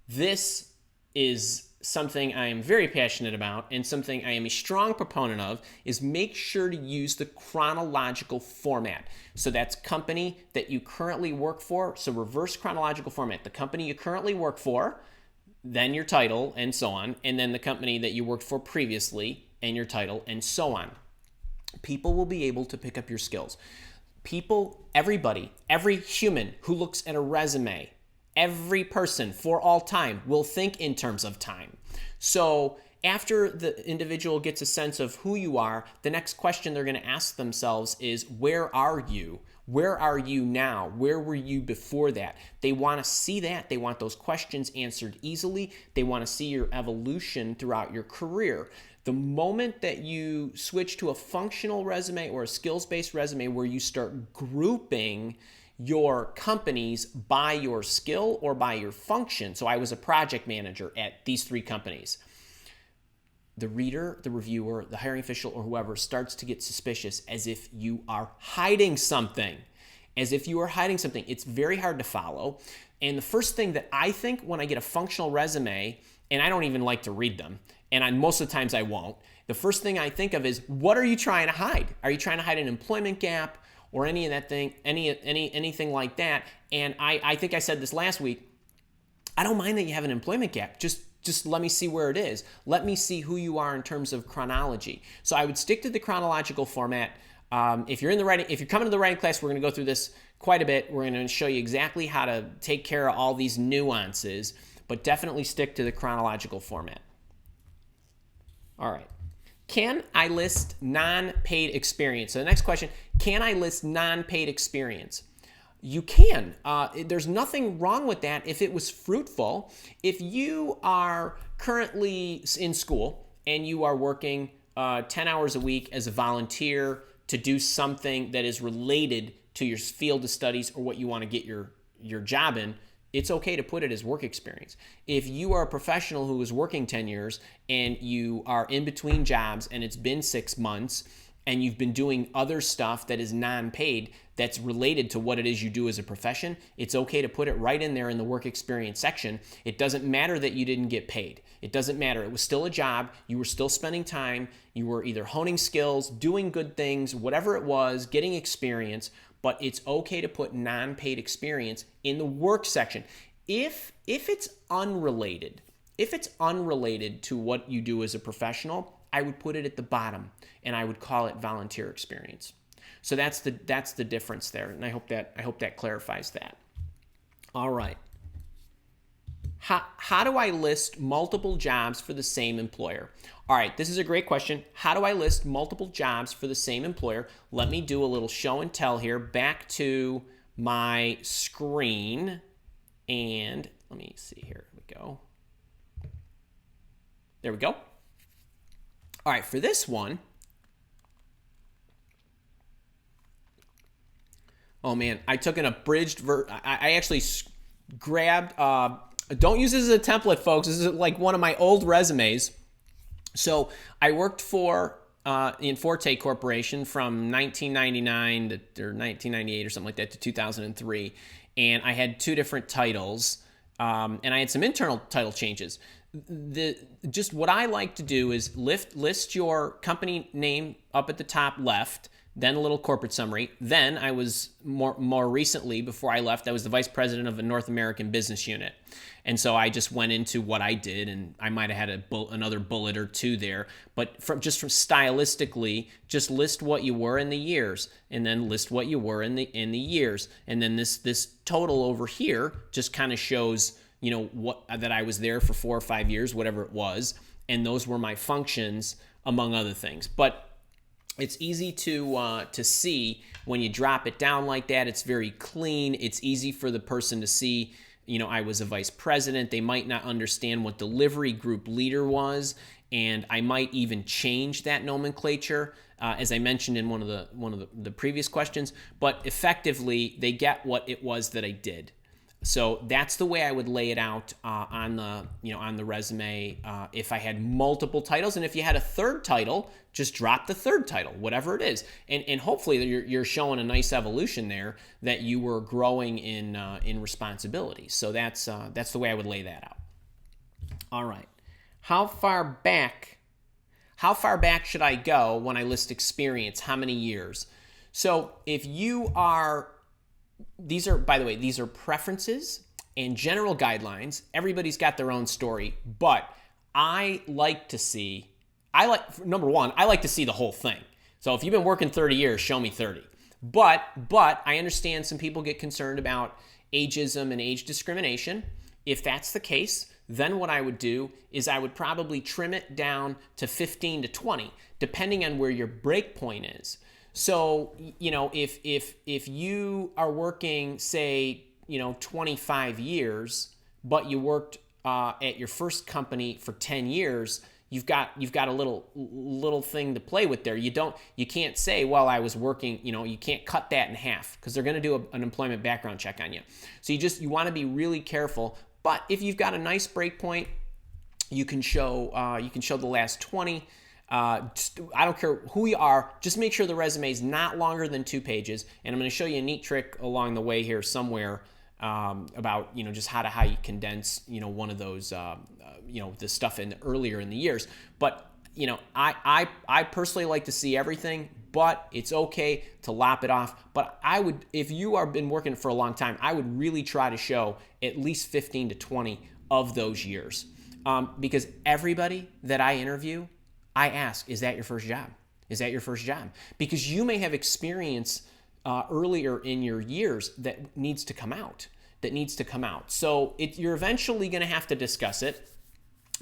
this is something I am very passionate about and something I am a strong proponent of, is make sure to use the chronological format. So that's company that you currently work for. So reverse chronological format. The company you currently work for, then your title and so on, and then the company that you worked for previously and your title and so on. People will be able to pick up your skills. Everybody, every human who looks at a resume, every person for all time will think in terms of time. So after the individual gets a sense of who you are, the next question they're going to ask themselves is, where are you? Where are you now? Where were you before that? They want to see that. They want those questions answered easily. They want to see your evolution throughout your career. The moment that you switch to a functional resume or a skills-based resume where you start grouping your companies by your skill or by your function. So I was a project manager at these 3 companies. The reader, the reviewer, the hiring official, or whoever starts to get suspicious as if you are hiding something. It's very hard to follow. And the first thing that I think when I get a functional resume, and I don't even like to read them, and most of the times I won't, the first thing I think of is, what are you trying to hide? Are you trying to hide an employment gap or any of that thing, anything like that? And I think I said this last week, I don't mind that you have an employment gap. Just let me see where it is. Let me see who you are in terms of chronology. So I would stick to the chronological format. If you're coming to the writing class, we're going to go through this quite a bit. We're going to show you exactly how to take care of all these nuances. but definitely stick to the chronological format. All right. Can I list non-paid experience? So the next question, can I list non-paid experience? You can. There's nothing wrong with that if it was fruitful. If you are currently in school and you are working 10 hours a week as a volunteer to do something that is related to your field of studies or what you want to get your job in, it's okay to put it as work experience. If you are a professional who is working 10 years and you are in between jobs and it's been 6 months and you've been doing other stuff that is non-paid that's related to what it is you do as a profession, it's okay to put it right in there in the work experience section. It doesn't matter that you didn't get paid. It doesn't matter. It was still a job. You were still spending time. You were either honing skills, doing good things, whatever it was, getting experience, but it's okay to put non-paid experience in the work section. If it's unrelated to what you do as a professional, I would put it at the bottom and I would call it volunteer experience. So that's the difference there, and I hope that clarifies that. All right. How do I list multiple jobs for the same employer? All right, this is a great question. How do I list multiple jobs for the same employer? Let me do a little show and tell here. Back to my screen, and let me see here. Here we go. There we go. All right, for this one, oh man, I took an abridged I actually grabbed, don't use this as a template, folks. This is like one of my old resumes. So I worked for Inforte Corporation from 1999 or 1998 or something like that to 2003. And I had 2 different titles, and I had some internal title changes. Just what I like to do is list your company name up at the top left, then a little corporate summary. Then I was more recently, before I left, I was the vice president of a North American business unit. And so I just went into what I did, and I might have had another bullet or 2 there. But from stylistically, just list what you were in the years, and then list what you were in the years. And then this total over here just kind of shows, what that I was there for 4 or 5 years, whatever it was. And those were my functions, among other things. But it's easy to see when you drop it down like that. It's very clean. It's easy for the person to see, I was a vice president. They might not understand what delivery group leader was, and I might even change that nomenclature, as I mentioned in one of the previous questions. But effectively, they get what it was that I did. So that's the way I would lay it out on the resume if I had multiple titles. And if you had a third title, just drop the third title, whatever it is. And hopefully you're showing a nice evolution there, that you were growing in responsibility. So that's the way I would lay that out. All right. How far back should I go when I list experience? How many years? So if you are, these are preferences and general guidelines. Everybody's got their own story, but number one, I like to see the whole thing. So if you've been working 30 years, show me 30. But I understand some people get concerned about ageism and age discrimination. If that's the case, then what I would do is I would probably trim it down to 15 to 20, depending on where your break point is. So, if you are working, say, 25 years, but you worked at your first company for 10 years, you've got a little thing to play with there. You can't say, well, I was working, you can't cut that in half, because they're going to do an employment background check on you. So you want to be really careful. But if you've got a nice break point, you can show the last 20. I don't care who you are, just make sure the resume is not longer than 2 pages. And I'm going to show you a neat trick along the way here somewhere about just how you condense one of those the stuff in earlier in the years. But I personally like to see everything, but it's okay to lop it off. But I would, if you have been working for a long time, I would really try to show at least 15 to 20 of those years, because everybody that I interview, I ask, is that your first job? Is that your first job? Because you may have experience earlier in your years that needs to come out. that needs to come out. So you're eventually going to have to discuss it.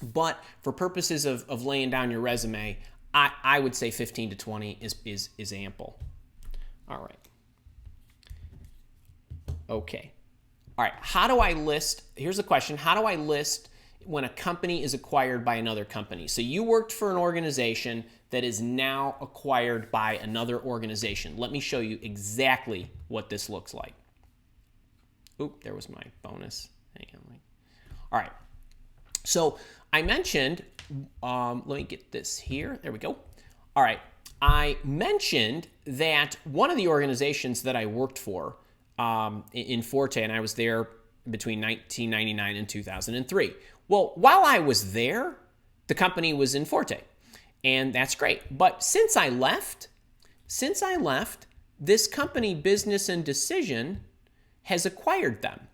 But for purposes of laying down your resume, I would say 15 to 20 is ample. All right. Okay. All right. How do I list? Here's a question. How do I list when a company is acquired by another company? So you worked for an organization that is now acquired by another organization. Let me show you exactly what this looks like. Oop, there was my bonus. Hang on. All right. So I mentioned, let me get this here. There we go. All right. I mentioned that one of the organizations that I worked for in Forte, and I was there between 1999 and 2003. Well, while I was there, the company was in Forte, and that's great. But since I left, this company, Business and Decision, has acquired them.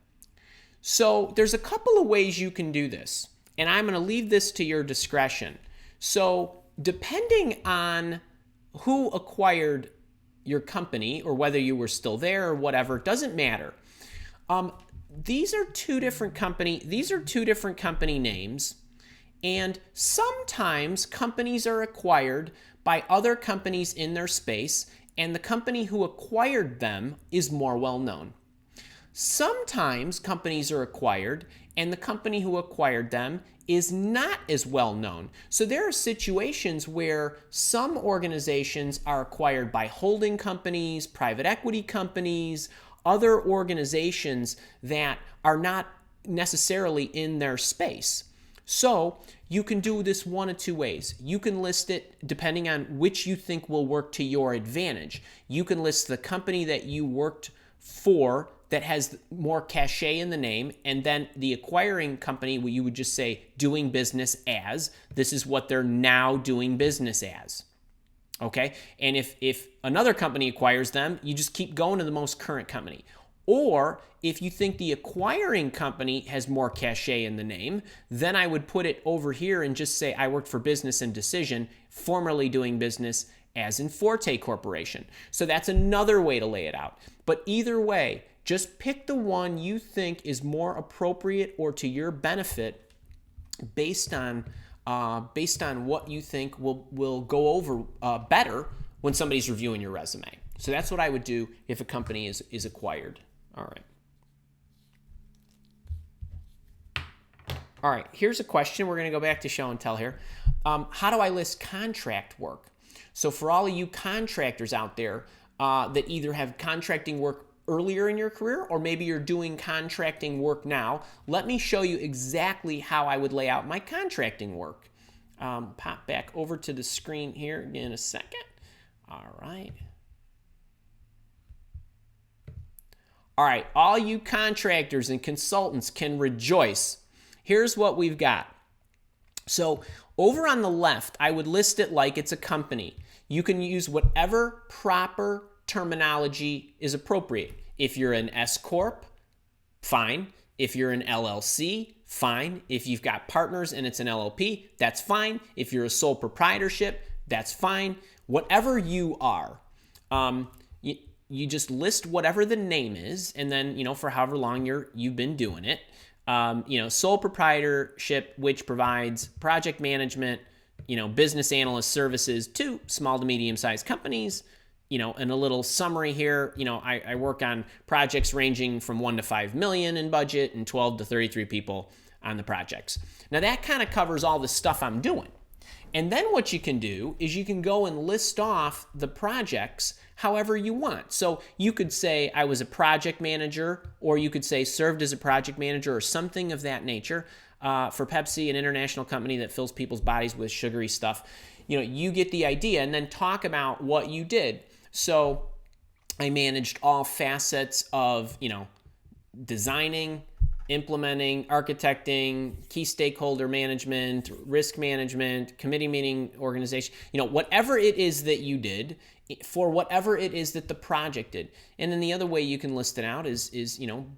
So there's a couple of ways you can do this, and I'm going to leave this to your discretion. So depending on who acquired your company or whether you were still there or whatever, it doesn't matter. These are two different company names, and sometimes companies are acquired by other companies in their space, and the company who acquired them is more well known. Sometimes companies are acquired and the company who acquired them is not as well known. So there are situations where some organizations are acquired by holding companies, private equity companies, other organizations that are not necessarily in their space. So you can do this one of two ways. You can list it depending on which you think will work to your advantage. You can list the company that you worked for that has more cachet in the name, and then the acquiring company, you would just say doing business as. This is what they're now doing business as. Okay? And if another company acquires them, you just keep going to the most current company. Or if you think the acquiring company has more cachet in the name, then I would put it over here and just say I worked for Business and Decision, formerly doing business as in Forte Corporation. So that's another way to lay it out. But either way, just pick the one you think is more appropriate or to your benefit based on what you think will go over better when somebody's reviewing your resume. So that's what I would do if a company is acquired. All right, here's a question. We're going to go back to show and tell here. How do I list contract work? So for all of you contractors out there that either have contracting work earlier in your career or maybe you're doing contracting work now, let me show you exactly how I would lay out my contracting work. Pop back over to the screen here in a second. All right. All right, all you contractors and consultants can rejoice. Here's what we've got. So over on the left, I would list it like it's a company. You can use whatever proper terminology is appropriate. If you're an S Corp, fine. If you're an LLC, fine. If you've got partners and it's an LLP, that's fine. If you're a sole proprietorship, that's fine. Whatever you are, you just list whatever the name is, and then, for however long you've been doing it. Sole proprietorship, which provides project management, business analyst services to small to medium-sized companies, and a little summary here. I work on projects ranging from 1 to 5 million in budget and 12 to 33 people on the projects. Now that kind of covers all the stuff I'm doing. And then what you can do is you can go and list off the projects however you want. So you could say I was a project manager, or you could say served as a project manager or something of that nature for Pepsi, an international company that fills people's bodies with sugary stuff. You get the idea, and then talk about what you did. So I managed all facets of, designing, implementing, architecting, key stakeholder management, risk management, committee meeting organization, whatever it is that you did for whatever it is that the project did. And then the other way you can list it out is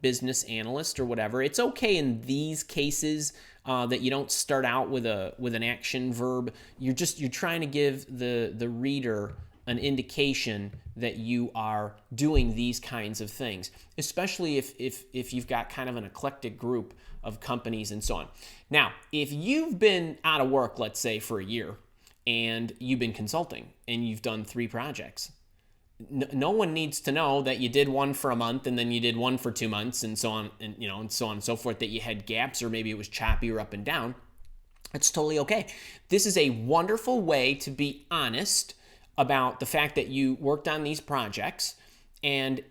business analyst or whatever. It's okay in these cases that you don't start out with an action verb. You're trying to give the reader an indication that you are doing these kinds of things, especially if you've got kind of an eclectic group of companies and so on. Now, if you've been out of work, let's say for a year, and you've been consulting and you've done 3 projects, no one needs to know that you did one for a month and then you did one for 2 months and so on and so on and so forth, that you had gaps or maybe it was choppy or up and down. It's totally okay. This is a wonderful way to be honest about the fact that you worked on these projects, and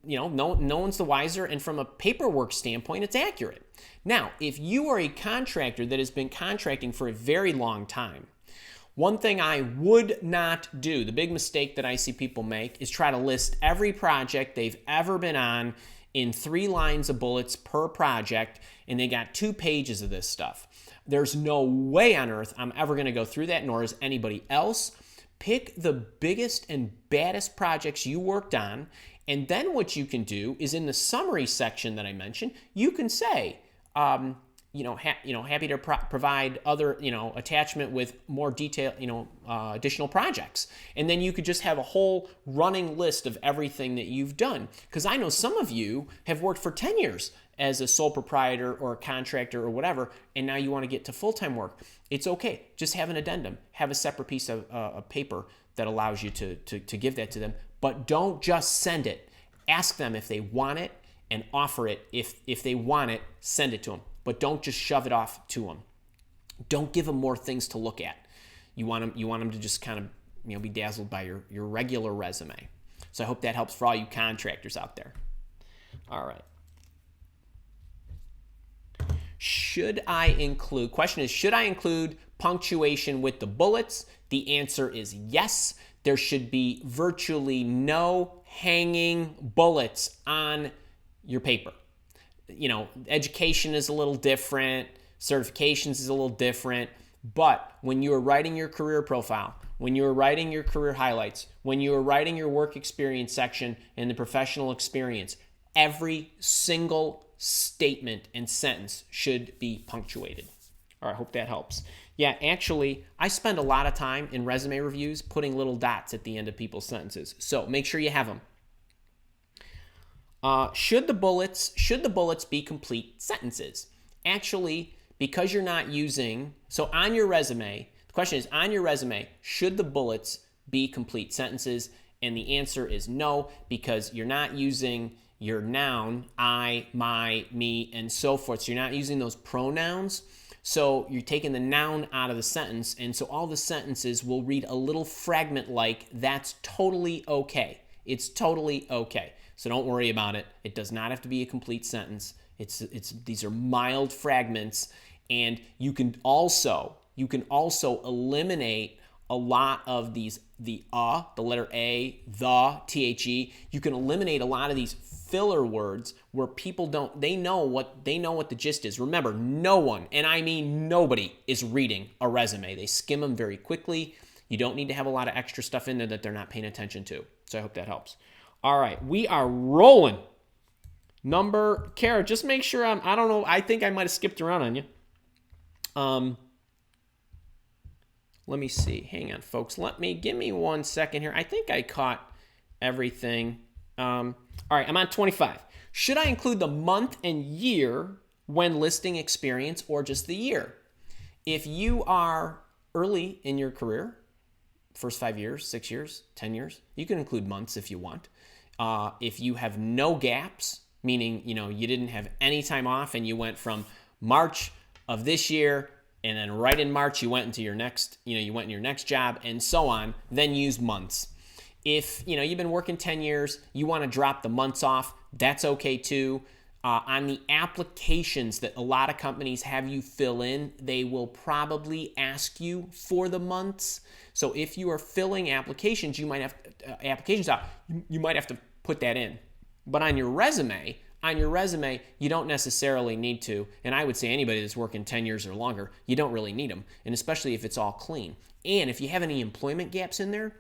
no one's the wiser, and from a paperwork standpoint, it's accurate. Now, if you are a contractor that has been contracting for a very long time, one thing I would not do, the big mistake that I see people make, is try to list every project they've ever been on in 3 lines of bullets per project, and they got 2 pages of this stuff. There's no way on earth I'm ever going to go through that, nor is anybody else. Pick the biggest and baddest projects you worked on, and then what you can do is in the summary section that I mentioned, you can say, happy to provide other, attachment with more detail, additional projects. And then you could just have a whole running list of everything that you've done. Because I know some of you have worked for 10 years as a sole proprietor or a contractor or whatever, and now you want to get to full-time work. It's okay. Just have an addendum. Have a separate piece of paper that allows you to give that to them. But don't just send it. Ask them if they want it and offer it. If they want it, send it to them. But don't just shove it off to them. Don't give them more things to look at. You want them to just kind of be dazzled by your regular resume. So I hope that helps for all you contractors out there. All right. Question is, should I include punctuation with the bullets? The answer is yes. There should be virtually no hanging bullets on your paper. Education is a little different, certifications is a little different, but when you are writing your career profile, when you are writing your career highlights, when you are writing your work experience section and the professional experience, every single statement and sentence should be punctuated. All right, I hope that helps. Yeah, actually, I spend a lot of time in resume reviews putting little dots at the end of people's sentences, so make sure you have them. Should the bullets be complete sentences? Actually, because you're not using, so on your resume, the question is, on your resume, should the bullets be complete sentences? And the answer is no, because you're not using your noun, I, my, me, and so forth. So you're not using those pronouns. So you're taking the noun out of the sentence, and so all the sentences will read a little fragment like. That's totally okay. It's totally okay. So don't worry about it. It does not have to be a complete sentence. These are mild fragments, and you can also eliminate a lot of these the letter A, the, the. You can eliminate a lot of these filler words where people know what the gist is. Remember, no one, and I mean nobody, is reading a resume. They skim them very quickly. You don't need to have a lot of extra stuff in there that they're not paying attention to. So I hope that helps. All right, we are rolling. Kara, just make sure I don't know, I think I might have skipped around on you. Let me see. Hang on, folks. Give me 1 second here. I think I caught everything. All right, I'm on 25. Should I include the month and year when listing experience, or just the year? If you are early in your career, first 5 years, 6 years, 10 years, you can include months if you want. If you have no gaps, meaning you didn't have any time off and you went from March of this year and then right in March you went into your next, you went in your next job and so on, then use months. If you've been working 10 years, you want to drop the months off, that's okay too. On the applications that a lot of companies have you fill in, they will probably ask you for the months. So if you are filling applications, you might have you might have to put that in. But on your resume, you don't necessarily need to. And I would say anybody that's working 10 years or longer, you don't really need them. And especially if it's all clean. And if you have any employment gaps in there,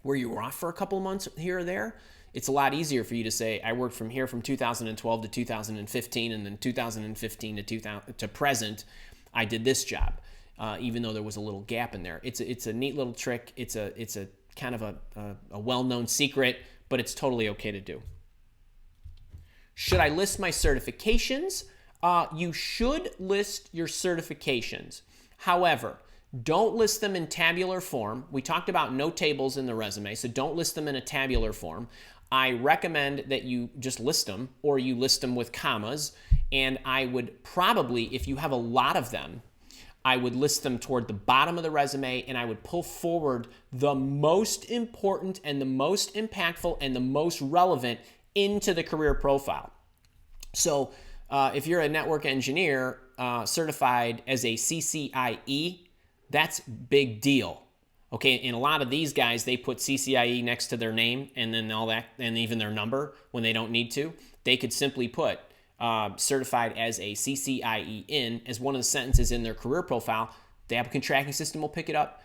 where you were off for a couple months here or there, it's a lot easier for you to say, I worked from 2012 to 2015, and then 2015 to present, I did this job, even though there was a little gap in there. It's a neat little trick. It's a kind of a well-known secret, but it's totally okay to do. Should I list my certifications? You should list your certifications. However, don't list them in tabular form. We talked about no tables in the resume, so don't list them in a tabular form. I recommend that you just list them, or you list them with commas, and I would probably, if you have a lot of them, I would list them toward the bottom of the resume, and I would pull forward the most important and the most impactful and the most relevant into the career profile. So if you're a network engineer certified as a CCIE, that's big deal. Okay, and a lot of these guys, they put CCIE next to their name and then all that, and even their number when they don't need to. They could simply put certified as a CCIE in as one of the sentences in their career profile. The applicant tracking system will pick it up.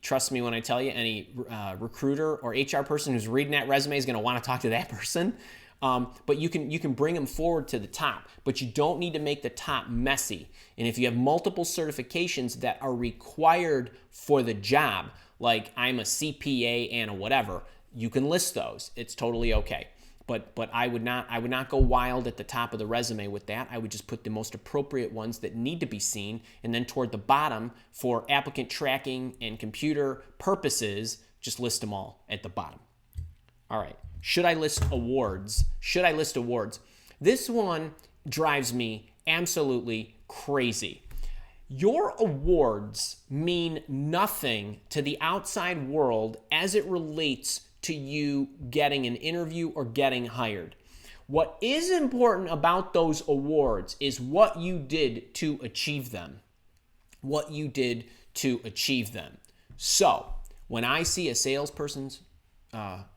Trust me when I tell you, any recruiter or HR person who's reading that resume is going to want to talk to that person. But you can bring them forward to the top, but you don't need to make the top messy. And if you have multiple certifications that are required for the job, like I'm a CPA and a whatever, you can list those. It's totally okay. But I would not go wild at the top of the resume with that. I would just put the most appropriate ones that need to be seen, and then toward the bottom for applicant tracking and computer purposes, just list them all at the bottom. All right. Should I list awards? Should I list awards? This one drives me absolutely crazy. Your awards mean nothing to the outside world as it relates to you getting an interview or getting hired. What is important about those awards is what you did to achieve them. What you did to achieve them. So, when I see a salesperson's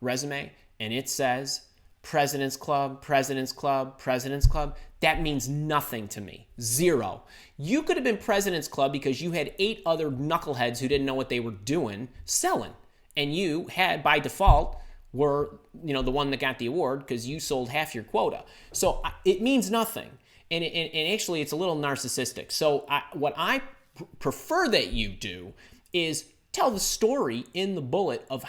resume, and it says President's Club, President's Club, President's Club, that means nothing to me. Zero. You could have been President's Club because you had 8 other knuckleheads who didn't know what they were doing selling. And you had, by default, were the one that got the award because you sold half your quota. So it means nothing. And actually, it's a little narcissistic. So what I prefer that you do is tell the story in the bullet of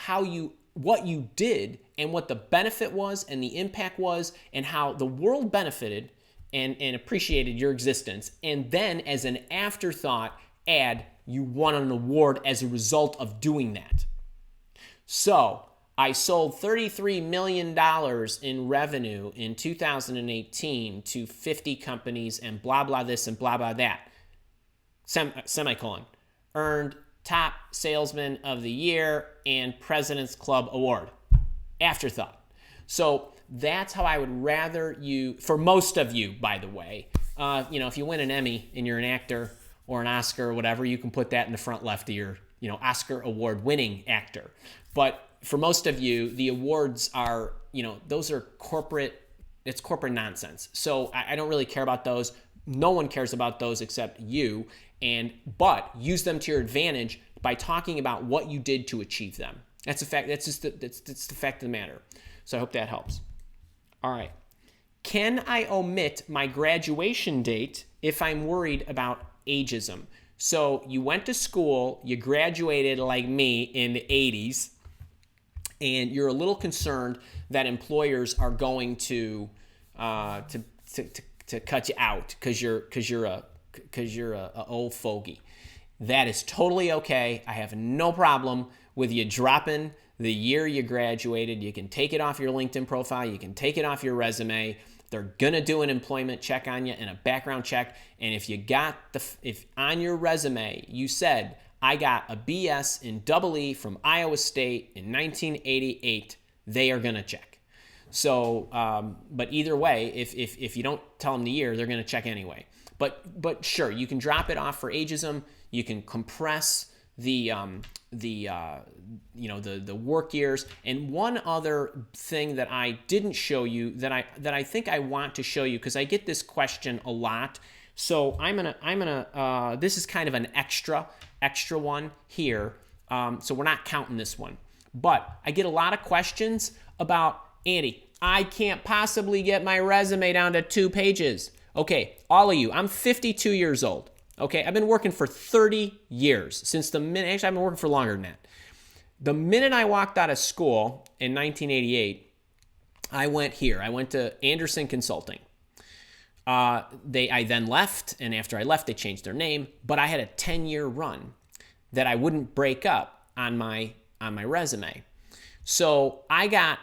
what you did and what the benefit was and the impact was and how the world benefited and appreciated your existence. And then as an afterthought, add you won an award as a result of doing that. So I sold $33 million in revenue in 2018 to 50 companies and blah, blah this and blah, blah that. Semicolon. Earned top salesman of the year and President's Club award. Afterthought. So that's how I would rather you, for most of you, by the way, if you win an Emmy and you're an actor or an Oscar or whatever, you can put that in the front left of your, Oscar award winning actor. But for most of you, the awards are, those are it's corporate nonsense. So I don't really care about those. No one cares about those except you. But use them to your advantage by talking about what you did to achieve them. That's a fact. That's the fact of the matter. So I hope that helps. All right. Can I omit my graduation date if I'm worried about ageism? So you went to school, you graduated like me in the 80s, and you're a little concerned that employers are going to cut you out because you're a old fogey. That is totally okay. I have no problem with you dropping the year you graduated. You can take it off your LinkedIn profile. You can take it off your resume. They're going to do an employment check on you and a background check. And if if on your resume you said, I got a BS in EE from Iowa State in 1988, they are going to check. So, but either way, if you don't tell them the year, they're going to check anyway. But sure, you can drop it off for ageism. You can compress the work years. And one other thing that I didn't show you that I think I want to show you because I get this question a lot. So I'm gonna this is kind of an extra one here. So we're not counting this one, but I get a lot of questions about, Andy, I can't possibly get my resume down to 2 pages. Okay, all of you, I'm 52 years old. Okay, I've been working for 30 years since actually I've been working for longer than that. The minute I walked out of school in 1988, I went here. I went to Anderson Consulting. I then left, and after I left, they changed their name. But I had a 10-year run that I wouldn't break up on my resume. So I got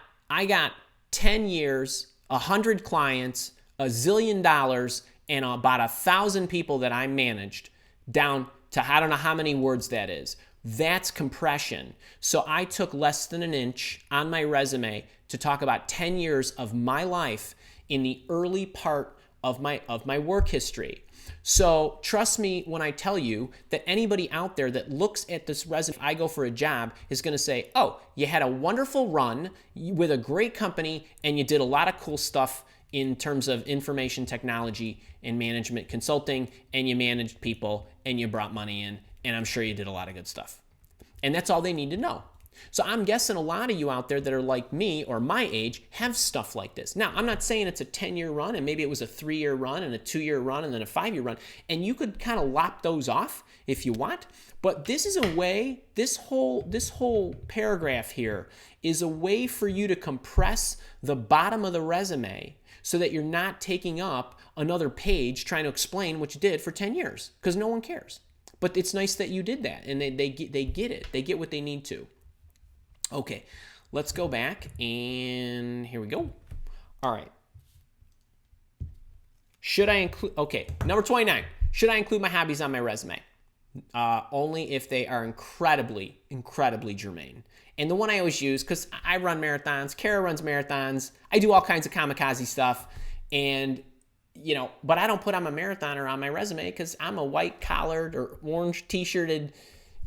10 years, 100 clients, $1 zillion, and about 1,000 people that I managed down to I don't know how many words that is. That's compression. So I took less than an inch on my resume to talk about 10 years of my life in the early part of my work history. So trust me when I tell you that anybody out there that looks at this resume, if I go for a job, is going to say, oh, you had a wonderful run with a great company and you did a lot of cool stuff in terms of information technology and management consulting, and you managed people and you brought money in, and I'm sure you did a lot of good stuff. And that's all they need to know. So I'm guessing a lot of you out there that are like me or my age have stuff like this. Now, I'm not saying it's a 10-year run, and maybe it was a 3-year run and a 2-year run and then a 5-year run, and you could kind of lop those off if you want. But this is a way, this whole paragraph here is a way for you to compress the bottom of the resume so that you're not taking up another page trying to explain what you did for 10 years, because no one cares. But it's nice that you did that, and they get it. They get what they need to. Okay, let's go back, and here we go. All right. Should I include, okay, number 29. Should I include my hobbies on my resume? Only if they are incredibly, incredibly germane. And the one I always use, because I run marathons, Kara runs marathons, I do all kinds of kamikaze stuff, and but I don't put I'm a marathoner on my resume because I'm a white-collared or orange t-shirted,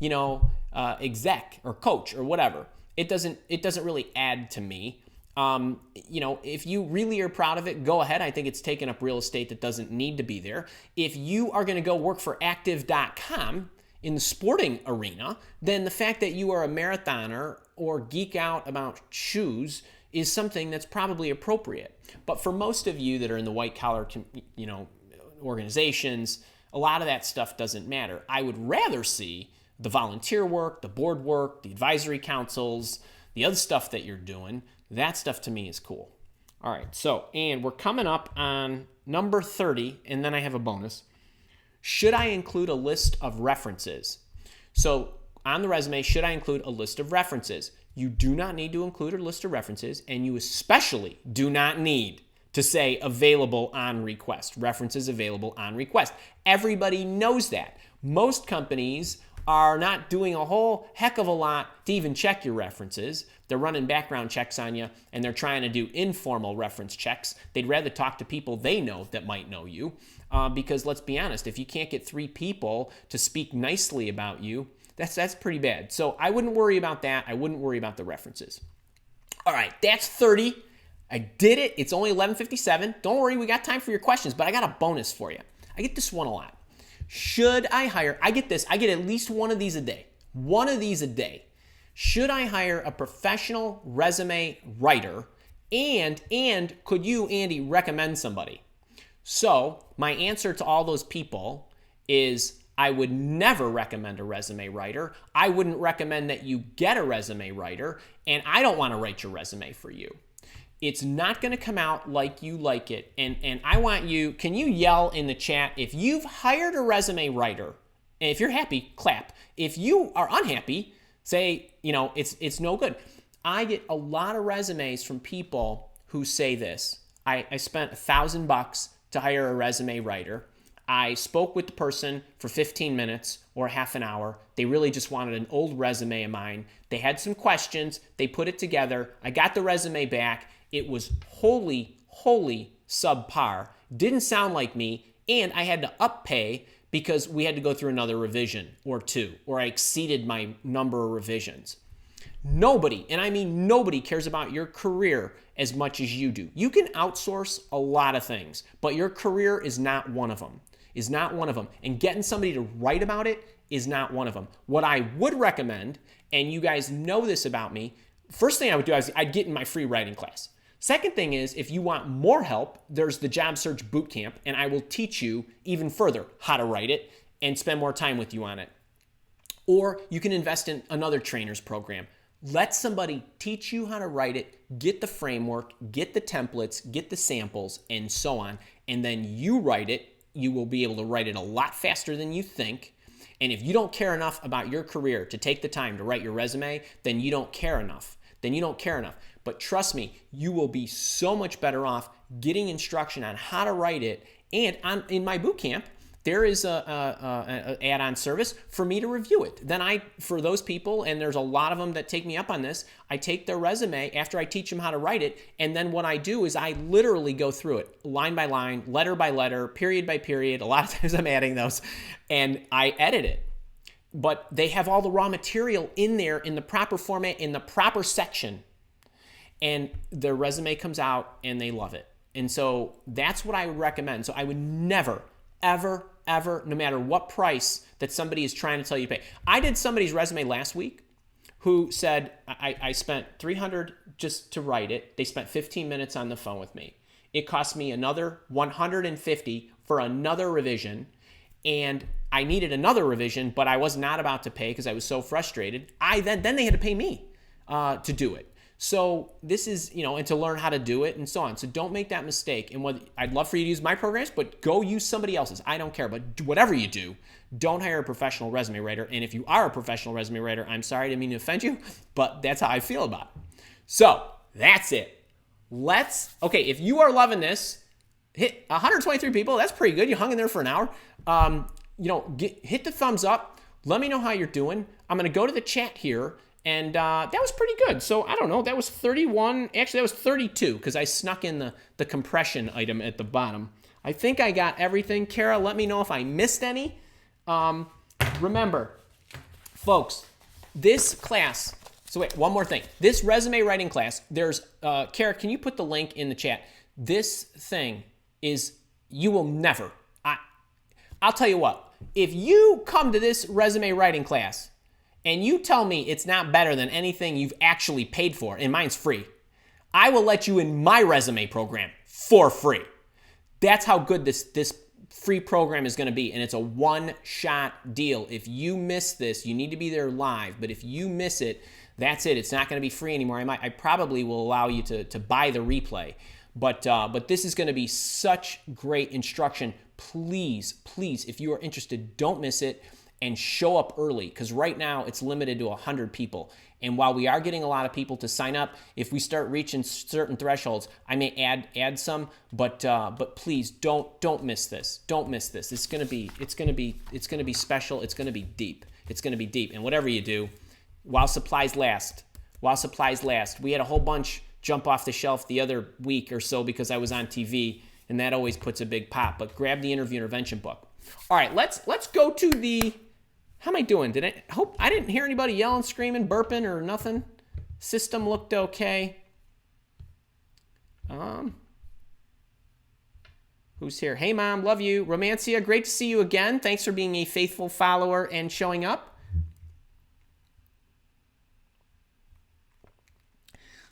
exec or coach or whatever. It doesn't really add to me. If you really are proud of it, go ahead. I think it's taken up real estate that doesn't need to be there. If you are going to go work for active.com in the sporting arena, then the fact that you are a marathoner or geek out about shoes is something that's probably appropriate. But for most of you that are in the white collar, organizations, a lot of that stuff doesn't matter. I would rather see the volunteer work, the board work, the advisory councils, the other stuff that you're doing. That stuff to me is cool. All right, and we're coming up on number 30, and then I have a bonus. Should I include a list of references? So on the resume, should I include a list of references? You do not need to include a list of references, and you especially do not need to say available on request, references available on request. Everybody knows that. Most companies are not doing a whole heck of a lot to even check your references. They're running background checks on you, and they're trying to do informal reference checks. They'd rather talk to people they know that might know you, because let's be honest, if you can't get 3 people to speak nicely about you, that's pretty bad. So I wouldn't worry about that. I wouldn't worry about the references. All right, that's 30. I did it. It's only 11:57. Don't worry, we got time for your questions, but I got a bonus for you. I get this one a lot. Should I hire, I get at least one of these a day. One of these a day. Should I hire a professional resume writer? And could you, Andy, recommend somebody? So my answer to all those people is I would never recommend a resume writer. I wouldn't recommend that you get a resume writer, and I don't want to write your resume for you. It's not going to come out like you like it. And I want you, can you yell in the chat if you've hired a resume writer? And if you're happy, clap. If you are unhappy, say, it's no good. I get a lot of resumes from people who say this. I spent $1,000 to hire a resume writer. I spoke with the person for 15 minutes or half an hour. They really just wanted an old resume of mine. They had some questions. They put it together. I got the resume back. It was wholly subpar. Didn't sound like me. And I had to up pay because we had to go through another revision or 2, or I exceeded my number of revisions. Nobody, and I mean nobody, cares about your career as much as you do. You can outsource a lot of things, but your career is not one of them. And getting somebody to write about it is not one of them. What I would recommend, and you guys know this about me, first thing I would do is I'd get in my free writing class. Second thing is, if you want more help, there's the Job Search Bootcamp, and I will teach you even further how to write it and spend more time with you on it. Or you can invest in another trainer's program. Let somebody teach you how to write it, get the framework, get the templates, get the samples, and so on. And then you write it. You will be able to write it a lot faster than you think. And if you don't care enough about your career to take the time to write your resume, then you don't care enough. But trust me, you will be so much better off getting instruction on how to write it. And in my boot camp, there is an add-on service for me to review it. Then for those people, and there's a lot of them that take me up on this, I take their resume after I teach them how to write it, and then what I do is I literally go through it line by line, letter by letter, period by period. A lot of times I'm adding those, and I edit it. But they have all the raw material in there in the proper format, in the proper section, and their resume comes out and they love it. And so that's what I would recommend. So I would never, ever, no matter what price that somebody is trying to tell you to pay. I did somebody's resume last week who said, I spent $300 just to write it. They spent 15 minutes on the phone with me. It cost me another $150 for another revision, and I needed another revision, but I was not about to pay because I was so frustrated. Then they had to pay me to do it. So this is, and to learn how to do it and so on. So don't make that mistake. And I'd love for you to use my programs, but go use somebody else's. I don't care. But whatever you do, don't hire a professional resume writer. And if you are a professional resume writer, I'm sorry, I didn't mean to offend you, but that's how I feel about it. So that's it. Okay, if you are loving this, hit 123 people. That's pretty good. You hung in there for an hour. Hit the thumbs up. Let me know how you're doing. I'm going to go to the chat here. And that was pretty good. So I don't know, that was 31. Actually, that was 32 because I snuck in the compression item at the bottom. I think I got everything. Kara, let me know if I missed any. Remember, folks, this class, so wait, one more thing. This resume writing class, there's, Kara, can you put the link in the chat? This thing is, you will never, I'll tell you what, if you come to this resume writing class, and you tell me it's not better than anything you've actually paid for, and mine's free, I will let you in my resume program for free. That's how good this free program is going to be, and it's a one-shot deal. If you miss this, you need to be there live, but if you miss it, that's it. It's not going to be free anymore. I probably will allow you to buy the replay, but this is going to be such great instruction. Please, if you are interested, don't miss it. And show up early, because right now it's limited to 100 people. And while we are getting a lot of people to sign up, if we start reaching certain thresholds, I may add some. But please don't miss this. Don't miss this. It's gonna be special. It's gonna be deep. And whatever you do, while supplies last. We had a whole bunch jump off the shelf the other week or so because I was on TV, and that always puts a big pop. But grab the Interview Intervention book. All right, let's go to the. How am I doing? Hope I didn't hear anybody yelling, screaming, burping, or nothing. System looked okay. Who's here? Hey, Mom, love you. Romancia, great to see you again. Thanks for being a faithful follower and showing up.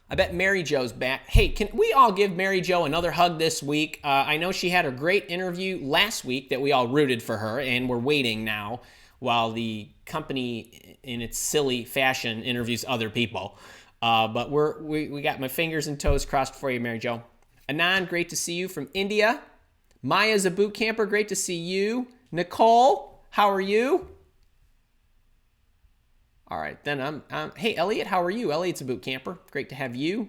I bet Mary Jo's back. Hey, can we all give Mary Jo another hug this week? I know she had a great interview last week that we all rooted for her, and we're waiting now while the company, in its silly fashion, interviews other people. But we got my fingers and toes crossed for you, Mary Jo. Anand, great to see you from India. Maya's a boot camper. Great to see you. Nicole, how are you? All right, then hey, Elliot, how are you? Elliot's a boot camper. Great to have you.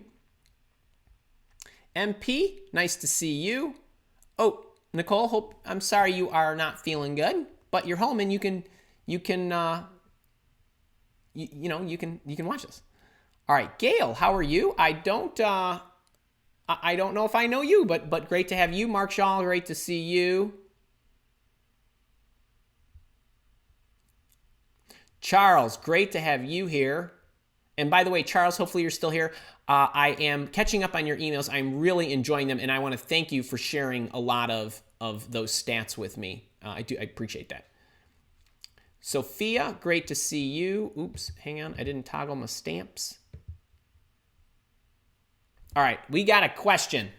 MP, nice to see you. Oh, Nicole, I'm sorry you are not feeling good, but you're home and you can watch this. All right, Gail, how are you? I don't know if I know you, but great to have you. Mark Shaw, great to see you. Charles, great to have you here. And by the way, Charles, hopefully you're still here. I am catching up on your emails. I'm really enjoying them, and I want to thank you for sharing a lot of those stats with me. I appreciate that. Sophia, great to see you. Oops, hang on. I didn't toggle my stamps. All right, we got a question.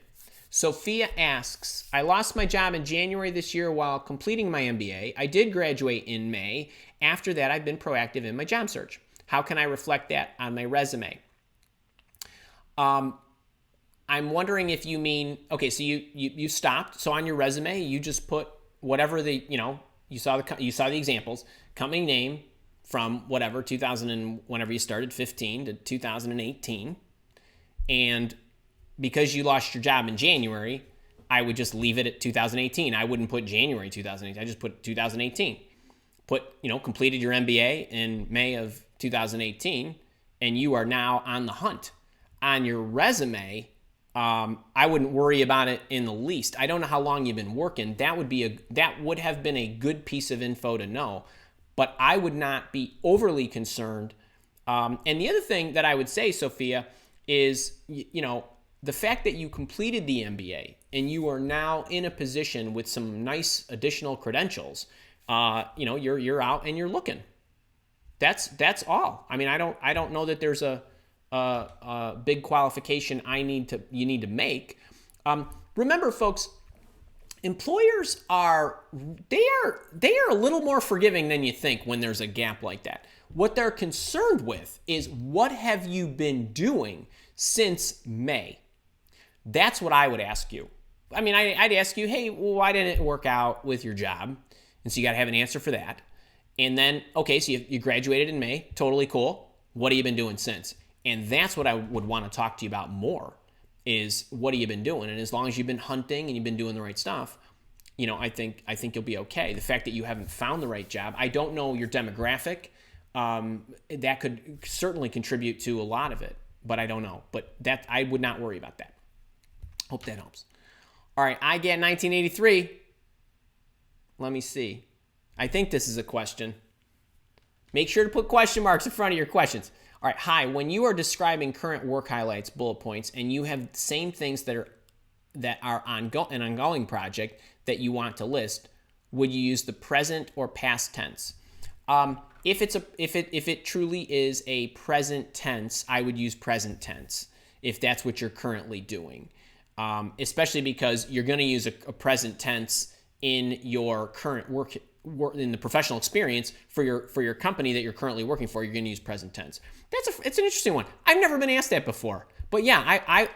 Sophia asks, I lost my job in January this year while completing my MBA. I did graduate in May. After that, I've been proactive in my job search. How can I reflect that on my resume? I'm wondering if you mean, okay, so you stopped. So on your resume, you just put whatever you saw the examples, company name from whatever 2000 and whenever you started, 15 to 2018, and because you lost your job in January, I would just leave it at 2018. I wouldn't put January 2018. I just put 2018. Completed your MBA in May of 2018, and you are now on the hunt. On your resume, I wouldn't worry about it in the least. I don't know how long you've been working. That would have been a good piece of info to know, but I would not be overly concerned. And the other thing that I would say, Sophia, is the fact that you completed the MBA and you are now in a position with some nice additional credentials. You're out and you're looking. That's all. I mean, I don't know that there's a big qualification you need to make. Remember, folks, employers are a little more forgiving than you think when there's a gap like that. What they're concerned with is, what have you been doing since May? That's what I would ask you. I mean, I'd ask you, hey, well, why didn't it work out with your job? And so you got to have an answer for that. And then, okay, so you graduated in May. Totally cool. What have you been doing since? And that's what I would want to talk to you about more, is what have you been doing? And as long as you've been hunting and you've been doing the right stuff, I think you'll be okay. The fact that you haven't found the right job, I don't know your demographic. That could certainly contribute to a lot of it, but I don't know. But that, I would not worry about that. Hope that helps. All right, I get 1983. Let me see. I think this is a question. Make sure to put question marks in front of your questions. All right, hi. When you are describing current work highlights, bullet points, and you have the same things that are an ongoing project that you want to list, would you use the present or past tense? If it truly is a present tense, I would use present tense if that's what you're currently doing. Especially because you're going to use a present tense in your current work in the professional experience for your company that you're currently working for. You're going to use present tense. It's an interesting one. I've never been asked that before, but yeah, I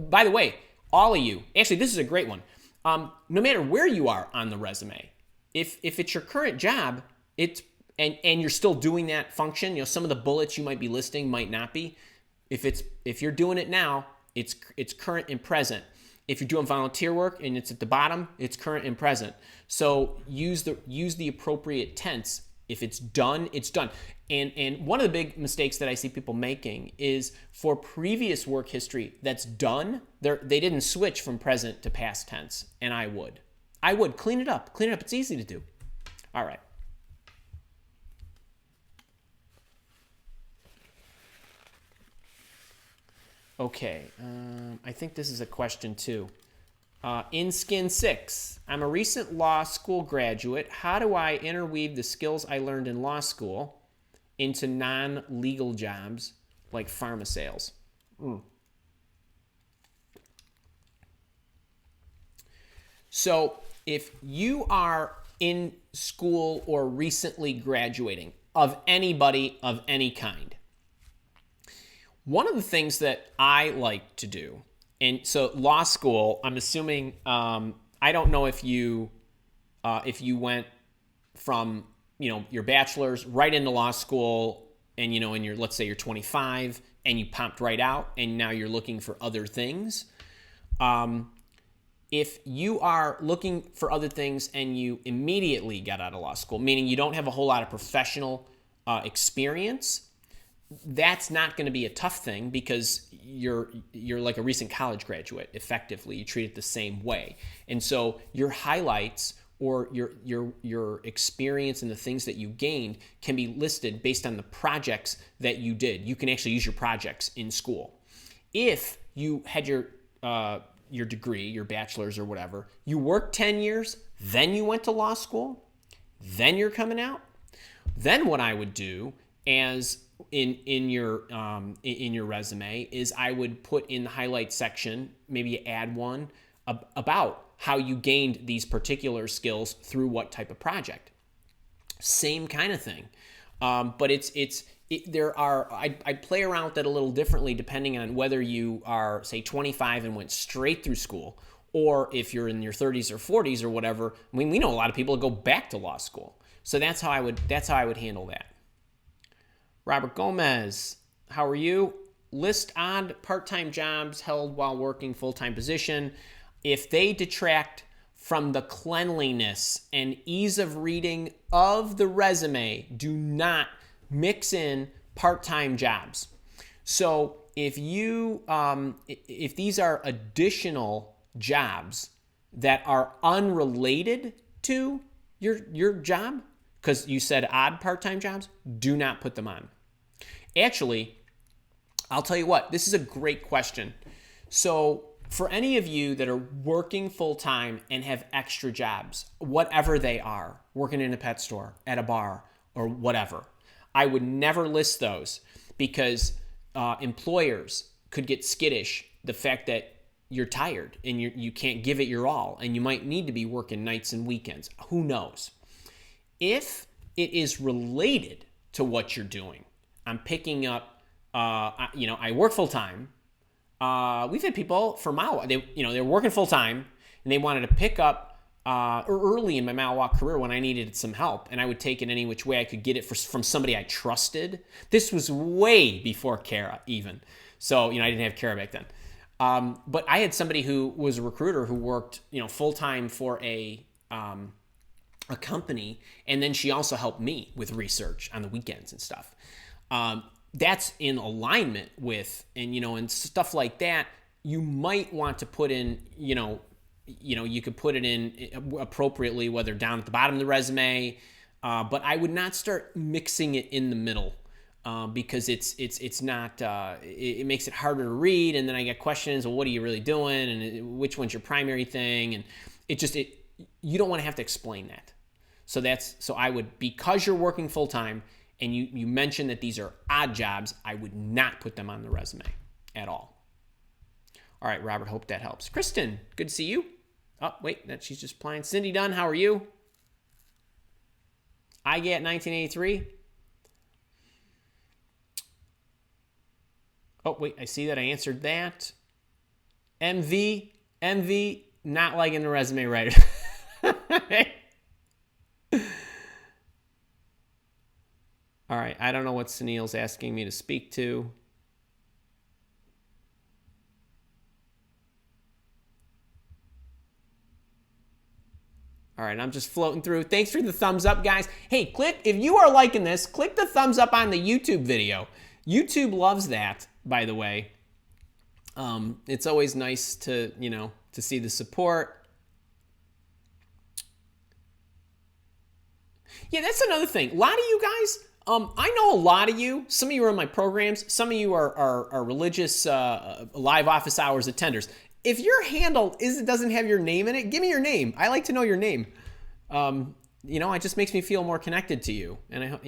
by the way, all of you, actually, this is a great one. No matter where you are on the resume, if it's your current job, and you're still doing that function, some of the bullets you might be listing might not be. If you're doing it now, it's current and present. If you're doing volunteer work and it's at the bottom, it's current and present. So use the appropriate tense. If it's done, it's done. And one of the big mistakes that I see people making is, for previous work history that's done, they didn't switch from present to past tense. And I would clean it up. It's easy to do. All right. Okay, I think this is a question too. In Skin 6, I'm a recent law school graduate. How do I interweave the skills I learned in law school into non-legal jobs like pharma sales? So if you are in school or recently graduating, of anybody of any kind, one of the things that I like to do, and so law school, I'm assuming, I don't know if you went from, your bachelor's right into law school and, let's say you're 25 and you popped right out and now you're looking for other things. If you are looking for other things and you immediately got out of law school, meaning you don't have a whole lot of professional experience, that's not going to be a tough thing, because you're like a recent college graduate. Effectively, you treat it the same way, and so your highlights or your experience and the things that you gained can be listed based on the projects that you did. You can actually use your projects in school. If you had your degree, your bachelor's or whatever, you worked 10 years, then you went to law school, then you're coming out. Then what I would do as in your resume is I would put in the highlight section, maybe add one about how you gained these particular skills through what type of project. Same kind of thing, but it's I play around with it a little differently depending on whether you are, say, 25 and went straight through school, or if you're in your 30s or 40s or whatever. I mean, we know a lot of people that go back to law school. So that's how I would handle that. Robert Gomez, how are you? List odd part-time jobs held while working full-time position. If they detract from the cleanliness and ease of reading of the resume, do not mix in part-time jobs. So if these are additional jobs that are unrelated to your job, because you said odd part-time jobs, do not put them on. Actually, I'll tell you what, this is a great question. So for any of you that are working full-time and have extra jobs, whatever they are, working in a pet store, at a bar, or whatever, I would never list those, because employers could get skittish the fact that you're tired and you can't give it your all, and you might need to be working nights and weekends. Who knows? If it is related to what you're doing, I'm picking up, I work full-time. We've had people for Mile Walk, they're working full-time, and they wanted to pick up early in my Mile Walk career when I needed some help, and I would take it any which way I could get it from somebody I trusted. This was way before Kara even. So, I didn't have Kara back then. But I had somebody who was a recruiter who worked, full-time for a company, and then she also helped me with research on the weekends and stuff. That's in alignment with, and stuff like that, you might want to put in, you could put it in appropriately, whether down at the bottom of the resume, but I would not start mixing it in the middle, because it's not, it makes it harder to read, and then I get questions, well, what are you really doing, and which one's your primary thing, and you don't want to have to explain that. So I would, because you're working full-time, and you mentioned that these are odd jobs, I would not put them on the resume at all. All right, Robert, hope that helps. Kristen, good to see you. Oh, wait, she's just applying. Cindy Dunn, how are you? I get 1983. Oh, wait, I see that I answered that. MV, not liking the resume writer. All right, I don't know what Sunil's asking me to speak to. All right, I'm just floating through. Thanks for the thumbs up, guys. Hey, if you are liking this, click the thumbs up on the YouTube video. YouTube loves that, by the way. It's always nice to see the support. Yeah, that's another thing. A lot of you guys, I know a lot of you. Some of you are in my programs. Some of you are religious live office hours attenders. If your handle doesn't have your name in it, give me your name. I like to know your name. It just makes me feel more connected to you. And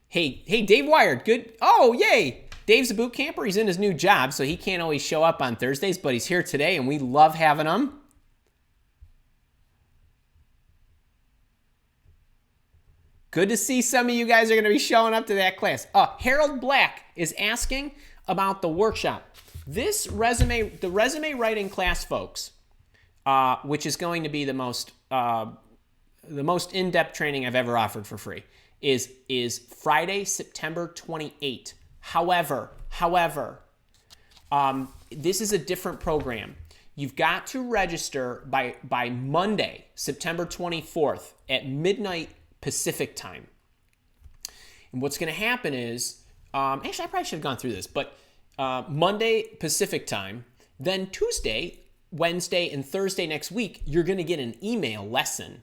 hey, Dave Wired, good. Oh, yay! Dave's a boot camper. He's in his new job, so he can't always show up on Thursdays, but he's here today, and we love having him. Good to see some of you guys are going to be showing up to that class. Harold Black is asking about the workshop. The resume writing class, folks, which is going to be the most in-depth training I've ever offered for free, is Friday, September 28th. However, this is a different program. You've got to register by Monday, September 24th at midnight Pacific time. And what's going to happen is, actually, I probably should have gone through this, but Monday Pacific time, then Tuesday, Wednesday, and Thursday next week, you're going to get an email lesson.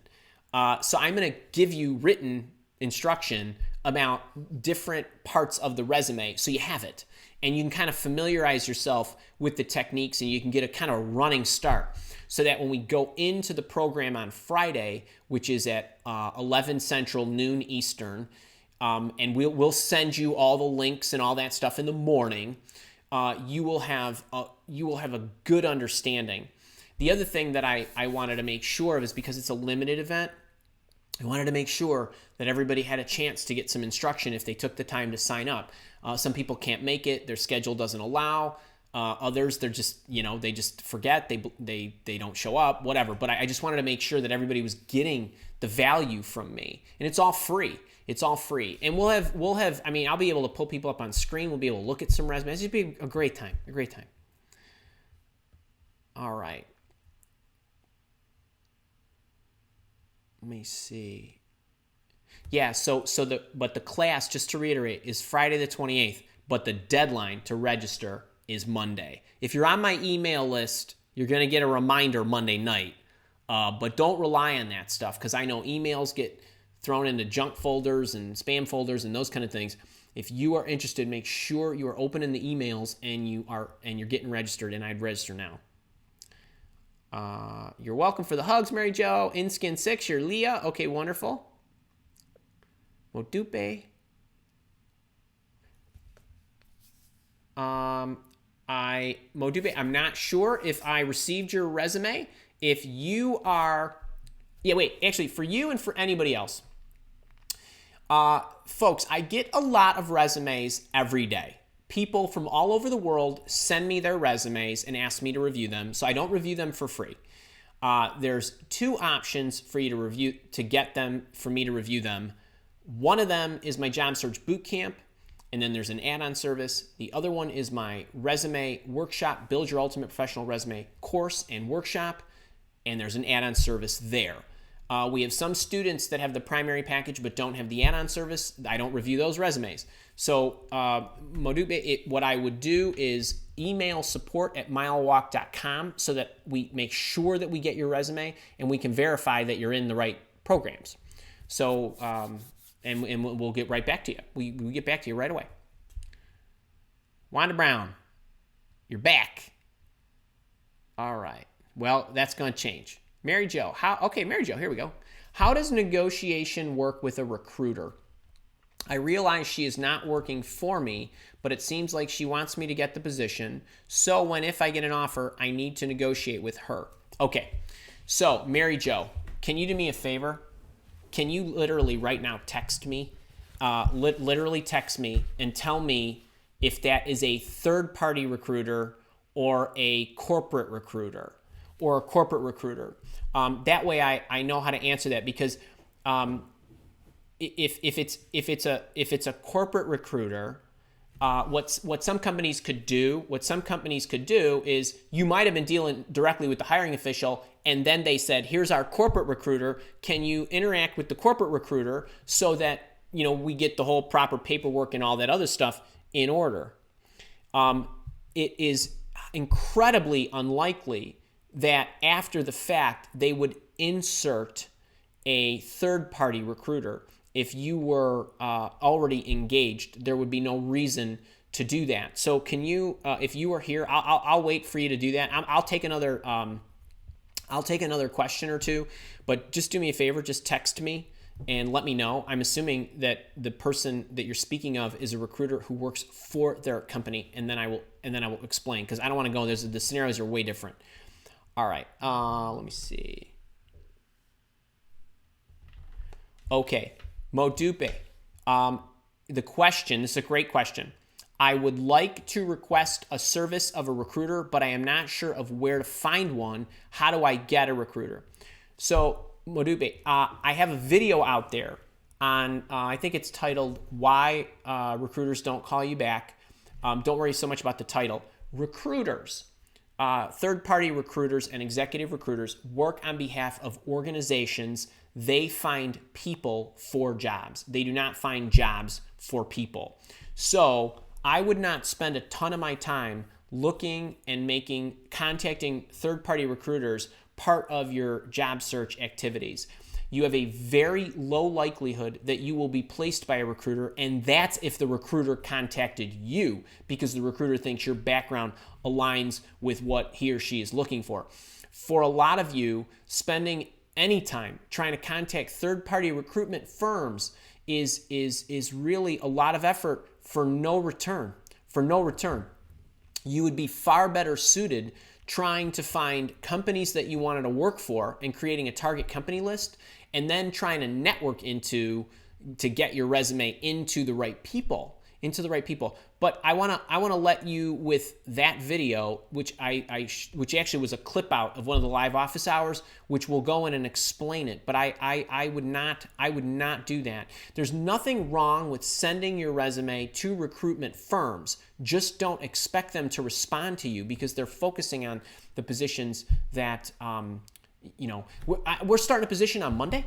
So I'm going to give you written instruction about different parts of the resume so you have it. And you can kind of familiarize yourself with the techniques, and you can get a kind of running start so that when we go into the program on Friday, which is at 11 Central, noon Eastern, and we'll send you all the links and all that stuff in the morning, you will have a good understanding. The other thing that I wanted to make sure of is, because it's a limited event, I wanted to make sure that everybody had a chance to get some instruction if they took the time to sign up. Some people can't make it; their schedule doesn't allow. Others, they're just, they just forget. They don't show up, whatever. But I just wanted to make sure that everybody was getting the value from me, and it's all free. It's all free, and we'll have. I mean, I'll be able to pull people up on screen. We'll be able to look at some resumes. It'll be a great time. A great time. All right. Let me see. Yeah, but the class, just to reiterate, is Friday the 28th, but the deadline to register is Monday. If you're on my email list, you're going to get a reminder Monday night, but don't rely on that stuff, because I know emails get thrown into junk folders and spam folders and those kind of things. If you are interested, make sure you are opening the emails and you're getting registered, and I'd register now. You're welcome for the hugs, Mary Jo. InSkin6, you're Leah. Okay, wonderful. Modupe. Modupe, I'm not sure if I received your resume. If you are, actually, for you and for anybody else, folks, I get a lot of resumes every day. People from all over the world send me their resumes and ask me to review them, so I don't review them for free. There's two options for you to review, to get them, for me to review them. One of them is my Job Search Bootcamp, and then there's an add-on service. The other one is my resume workshop, Build Your Ultimate Professional Resume course and workshop, and there's an add-on service there. We have some students that have the primary package but don't have the add-on service. I don't review those resumes. So what I would do is email support@milewalk.com so that we make sure that we get your resume and we can verify that you're in the right programs. So, and we'll get right back to you. We get back to you right away. Wanda Brown, you're back. All right. Well, that's going to change. Mary Jo, Mary Jo, here we go. How does negotiation work with a recruiter? I realize she is not working for me, but it seems like she wants me to get the position. So if I get an offer, I need to negotiate with her. Okay, so Mary Jo, can you do me a favor? Can you literally right now text me? Literally text me and tell me if that is a third-party recruiter or a corporate recruiter. That way I know how to answer that, because if it's a corporate recruiter, what some companies could do is, you might have been dealing directly with the hiring official, and then they said, here's our corporate recruiter, can you interact with the corporate recruiter so that we get the whole proper paperwork and all that other stuff in order. It is incredibly unlikely that after the fact they would insert a third-party recruiter. If you were already engaged, there would be no reason to do that. So can you, if you are here, I'll wait for you to do that. I'll take another question or two, but just do me a favor, just text me and let me know. I'm assuming that the person that you're speaking of is a recruiter who works for their company, and then I will explain, because I don't want to go. The scenarios are way different. All right, let me see. Okay, Modupe, the question, this is a great question. I would like to request a service of a recruiter, but I am not sure of where to find one. How do I get a recruiter? So, Modupe, I have a video out there on, I think it's titled, Why Recruiters Don't Call You Back. Don't worry so much about the title. Recruiters, third-party recruiters and executive recruiters work on behalf of organizations. They find people for jobs. They do not find jobs for people. So I would not spend a ton of my time looking and contacting third-party recruiters part of your job search activities. You have a very low likelihood that you will be placed by a recruiter, and that's if the recruiter contacted you, because the recruiter thinks your background aligns with what he or she is looking for. For a lot of you, spending any time trying to contact third-party recruitment firms is really a lot of effort for no return. You would be far better suited trying to find companies that you wanted to work for and creating a target company list, and then trying to network to get your resume into the right people. But I want to let you with that video, which which actually was a clip out of one of the live office hours, which will go in and explain it. But I would not do that. There's nothing wrong with sending your resume to recruitment firms. Just don't expect them to respond to you because they're focusing on the positions that we're starting a position on Monday.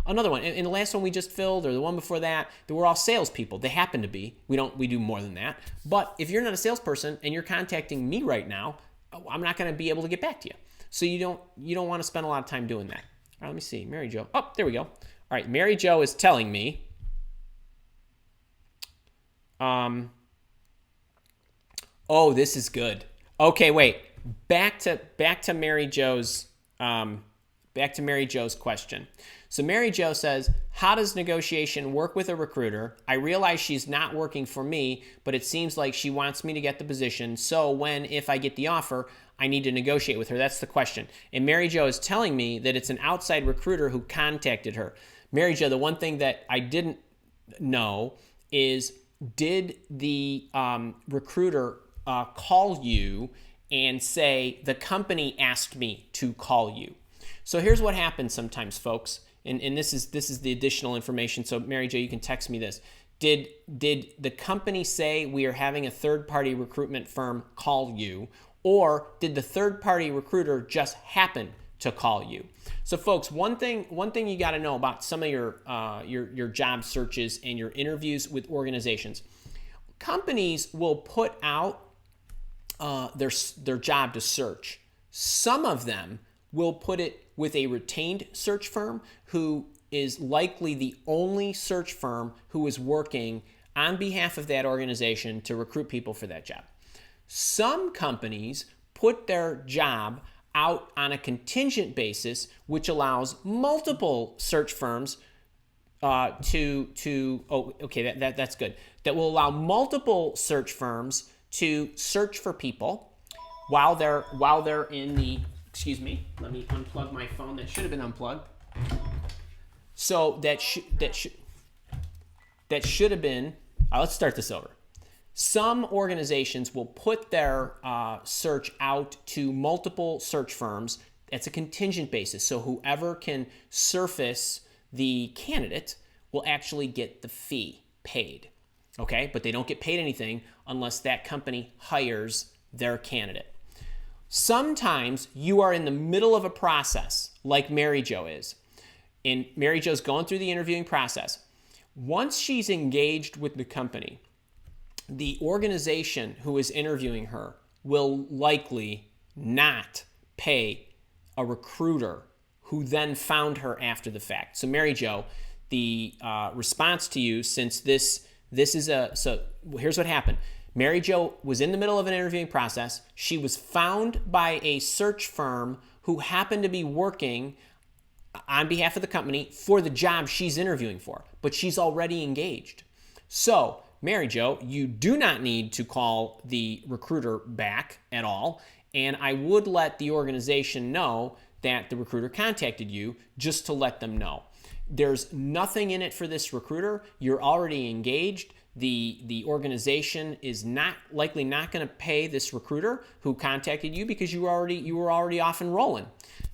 Another one. And the last one we just filled, or the one before that, they were all salespeople. They happen to be. We do more than that. But if you're not a salesperson and you're contacting me right now, I'm not going to be able to get back to you. So you don't want to spend a lot of time doing that. All right, let me see. Mary Jo. Oh, there we go. All right, Mary Jo is telling me. Oh, this is good. Okay, wait. Back to Mary Jo's. Back to Mary Jo's question. So Mary Jo says, how does negotiation work with a recruiter? I realize she's not working for me, but it seems like she wants me to get the position. So if I get the offer, I need to negotiate with her. That's the question. And Mary Jo is telling me that it's an outside recruiter who contacted her. Mary Jo, the one thing that I didn't know is, did the recruiter call you and say, the company asked me to call you? So here's what happens sometimes, folks, and this is the additional information. So Mary Jo, you can text me this. Did the company say we are having a third-party recruitment firm call you, or did the third-party recruiter just happen to call you? So folks, one thing you got to know about some of your job searches and your interviews with organizations. Companies will put out their job to search. Some of them will put it with a retained search firm who is likely the only search firm who is working on behalf of that organization to recruit people for that job. Some companies put their job out on a contingent basis, which allows multiple search firms that's good. That will allow multiple search firms to search for people while they're in the. Excuse me, let me unplug my phone. That should have been unplugged. So that should have been, let's start this over. Some organizations will put their search out to multiple search firms. That's a contingent basis. So whoever can surface the candidate will actually get the fee paid. Okay, but they don't get paid anything unless that company hires their candidate. Sometimes you are in the middle of a process, like Mary Jo is. And Mary Jo's going through the interviewing process. Once she's engaged with the company, the organization who is interviewing her will likely not pay a recruiter who then found her after the fact. So Mary Jo, the response to you, since this is so here's what happened. Mary Jo was in the middle of an interviewing process. She was found by a search firm who happened to be working on behalf of the company for the job she's interviewing for, but she's already engaged. So, Mary Jo, you do not need to call the recruiter back at all, and I would let the organization know that the recruiter contacted you just to let them know. There's nothing in it for this recruiter. You're already engaged. The organization is likely not going to pay this recruiter who contacted you because you were already off and rolling.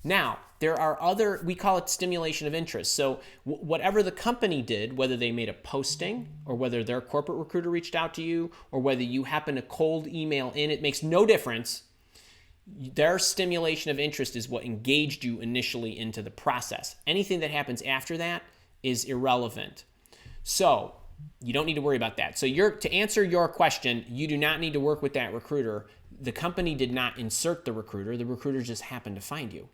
Now, there are we call it stimulation of interest. So whatever the company did, whether they made a posting or whether their corporate recruiter reached out to you or whether you happen to cold email in, it makes no difference. Their stimulation of interest is what engaged you initially into the process. Anything that happens after that is irrelevant. So you don't need to worry about that. So to answer your question, you do not need to work with that recruiter. The company did not insert the recruiter. The recruiter just happened to find you.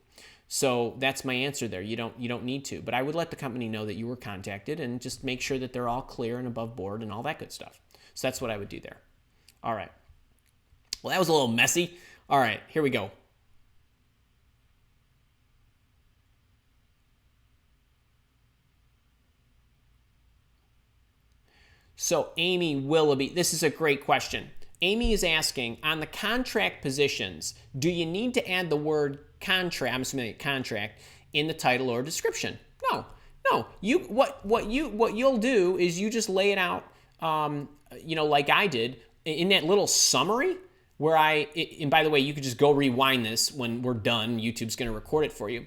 So that's my answer there. You don't need to. But I would let the company know that you were contacted and just make sure that they're all clear and above board and all that good stuff. So that's what I would do there. All right. Well, that was a little messy. All right, here we go. So Amy Willoughby, this is a great question. Amy is asking, on the contract positions, do you need to add the word contract, I'm assuming contract, in the title or description? No. What you'll do is you just lay it out, like I did in that little summary where and by the way, you could just go rewind this when we're done. YouTube's going to record it for you.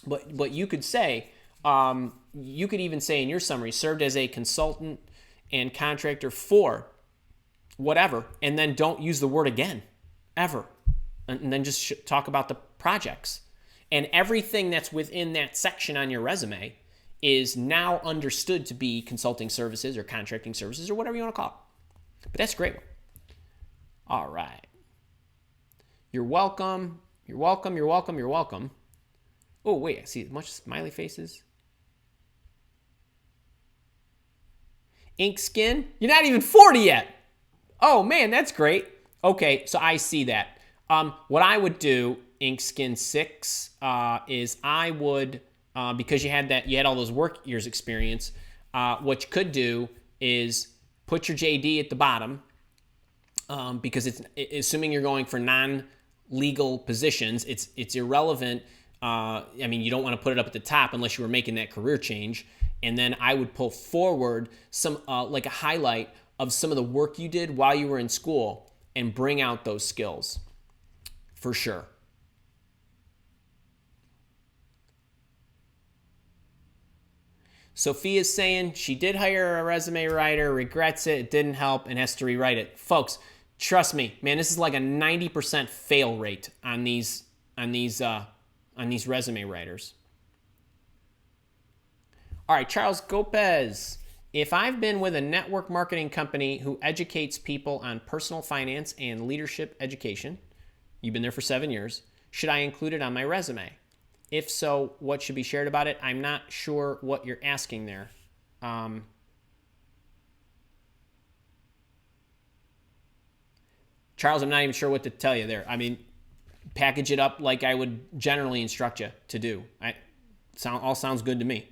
But you could say, you could even say in your summary, served as a consultant and contractor for whatever, and then don't use the word again, ever. And then just talk about the projects. And everything that's within that section on your resume is now understood to be consulting services or contracting services or whatever you want to call it. But that's a great one. All right. You're welcome. You're welcome. You're welcome. You're welcome. Oh, wait. I see a bunch of smiley faces. Ink skin. You're not even 40 yet. Oh, man, that's great. Okay, so I see that. What I would do, Ink Skin 6, is I would, because you had all those work years experience, what you could do is put your JD at the bottom, because it's assuming you're going for non-legal positions, it's irrelevant. You don't want to put it up at the top unless you were making that career change. And then I would pull forward some, like a highlight of some of the work you did while you were in school and bring out those skills for sure. Sophia's saying she did hire a resume writer, regrets it didn't help, and has to rewrite it. Folks, trust me, man, this is like a 90% fail rate on these resume writers. All right, Charles Gopez. If I've been with a network marketing company who educates people on personal finance and leadership education, you've been there for 7 years, should I include it on my resume? If so, what should be shared about it? I'm not sure what you're asking there. Charles, I'm not even sure what to tell you there. I mean, package it up like I would generally instruct you to do. All sounds good to me.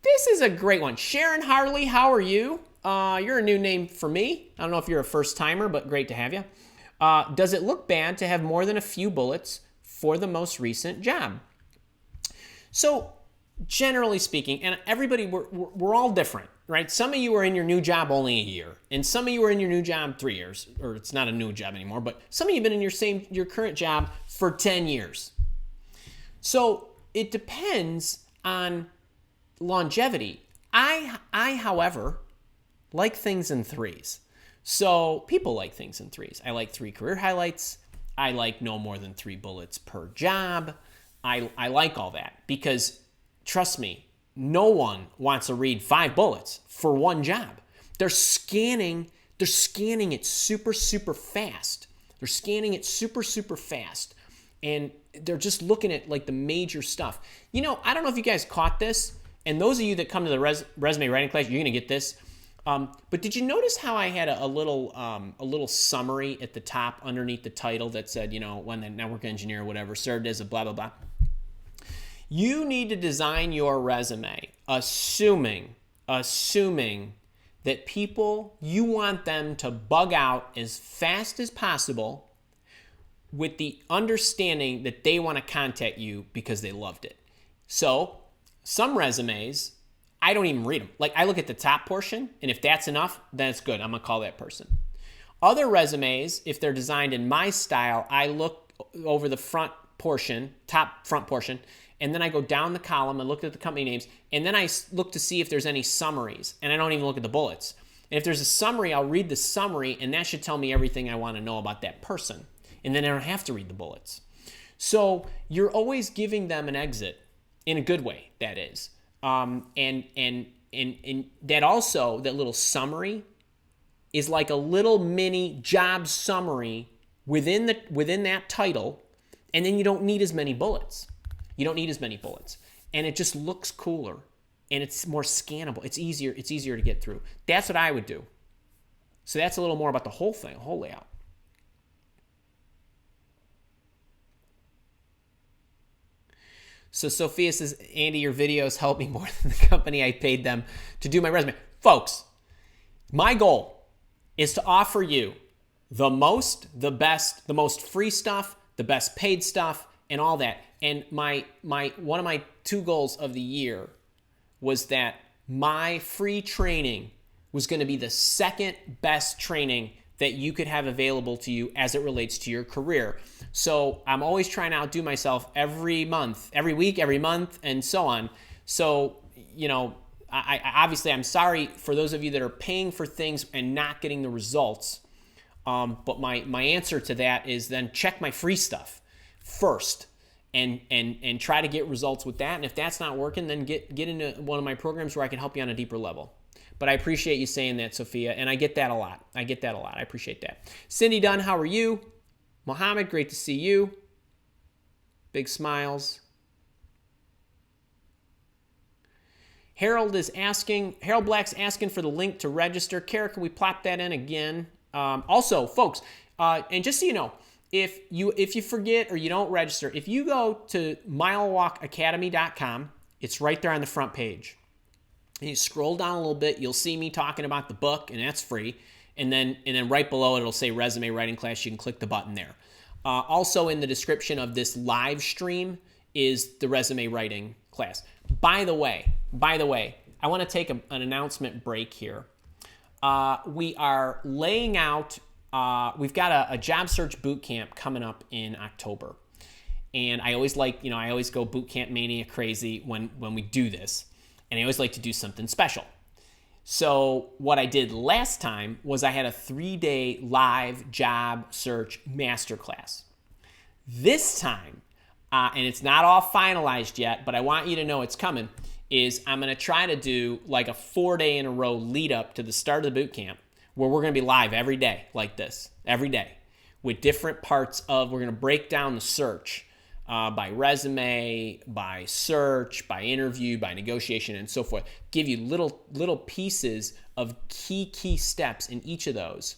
This is a great one. Sharon Harley, how are you? You're a new name for me. I don't know if you're a first timer, but great to have you. Does it look bad to have more than a few bullets for the most recent job? So generally speaking, and everybody, we're all different, right? Some of you are in your new job only a year, and some of you are in your new job 3 years, or it's not a new job anymore, but some of you have been in your current job for 10 years. So it depends on longevity. I, however, like things in threes. So people like things in threes. I like 3 career highlights. I like no more than 3 bullets per job. I like all that because, trust me, no one wants to read 5 bullets for one job. They're scanning it super, super fast. They're scanning it super, super fast. And they're just looking at like the major stuff. I don't know if you guys caught this. And those of you that come to the resume writing class, you're going to get this. But did you notice how I had a little summary at the top underneath the title that said, when the network engineer or whatever served as a blah, blah, blah. You need to design your resume assuming that you want them to bug out as fast as possible with the understanding that they want to contact you because they loved it. So some resumes, I don't even read them. Like I look at the top portion, and if that's enough, then it's good. I'm going to call that person. Other resumes, if they're designed in my style, I look over the top front portion, and then I go down the column and look at the company names, and then I look to see if there's any summaries, and I don't even look at the bullets. And if there's a summary, I'll read the summary, and that should tell me everything I want to know about that person. And then I don't have to read the bullets. So you're always giving them an exit, in a good way, that is. And that also, that little summary is like a little mini job summary within that title, and then you don't need as many bullets. And it just looks cooler, and it's more scannable. It's easier to get through. That's what I would do. So that's a little more about the whole thing, whole layout. So Sophia says, Andy, your videos help me more than the company I paid them to do my resume. Folks, my goal is to offer you the most, the best, the most free stuff, the best paid stuff, and all that. And my one of my 2 goals of the year was that my free training was going to be the second best training that you could have available to you as it relates to your career. So I'm always trying to outdo myself every month, every week, every month, and so on. So, I obviously, I'm sorry for those of you that are paying for things and not getting the results. But my answer to that is then check my free stuff first and try to get results with that. And if that's not working, then get into one of my programs where I can help you on a deeper level. But I appreciate you saying that, Sophia, and I get that a lot. I appreciate that. Cindy Dunn, how are you? Mohammed, great to see you. Big smiles. Harold Black's asking for the link to register. Kara, can we plop that in again? Also, folks, and just so you know, if you forget or you don't register, if you go to milewalkacademy.com, it's right there on the front page. And you scroll down a little bit, you'll see me talking about the book, and that's free. And then right below it, it'll say resume writing class. You can click the button there. Also in the description of this live stream is the resume writing class. By the way, I want to take an announcement break here. We are laying out, we've got a job search boot camp coming up in October. And I always I always go boot camp mania crazy when we do this. And I always like to do something special. So what I did last time was I had a 3-day live job search masterclass. This time, and it's not all finalized yet, but I want you to know it's coming, is I'm going to try to do like a 4-day in a row lead up to the start of the boot camp where we're going to be live every day like this, every day, with different parts of, we're going to break down the search by resume, by search, by interview, by negotiation, and so forth. Give you little pieces of key steps in each of those.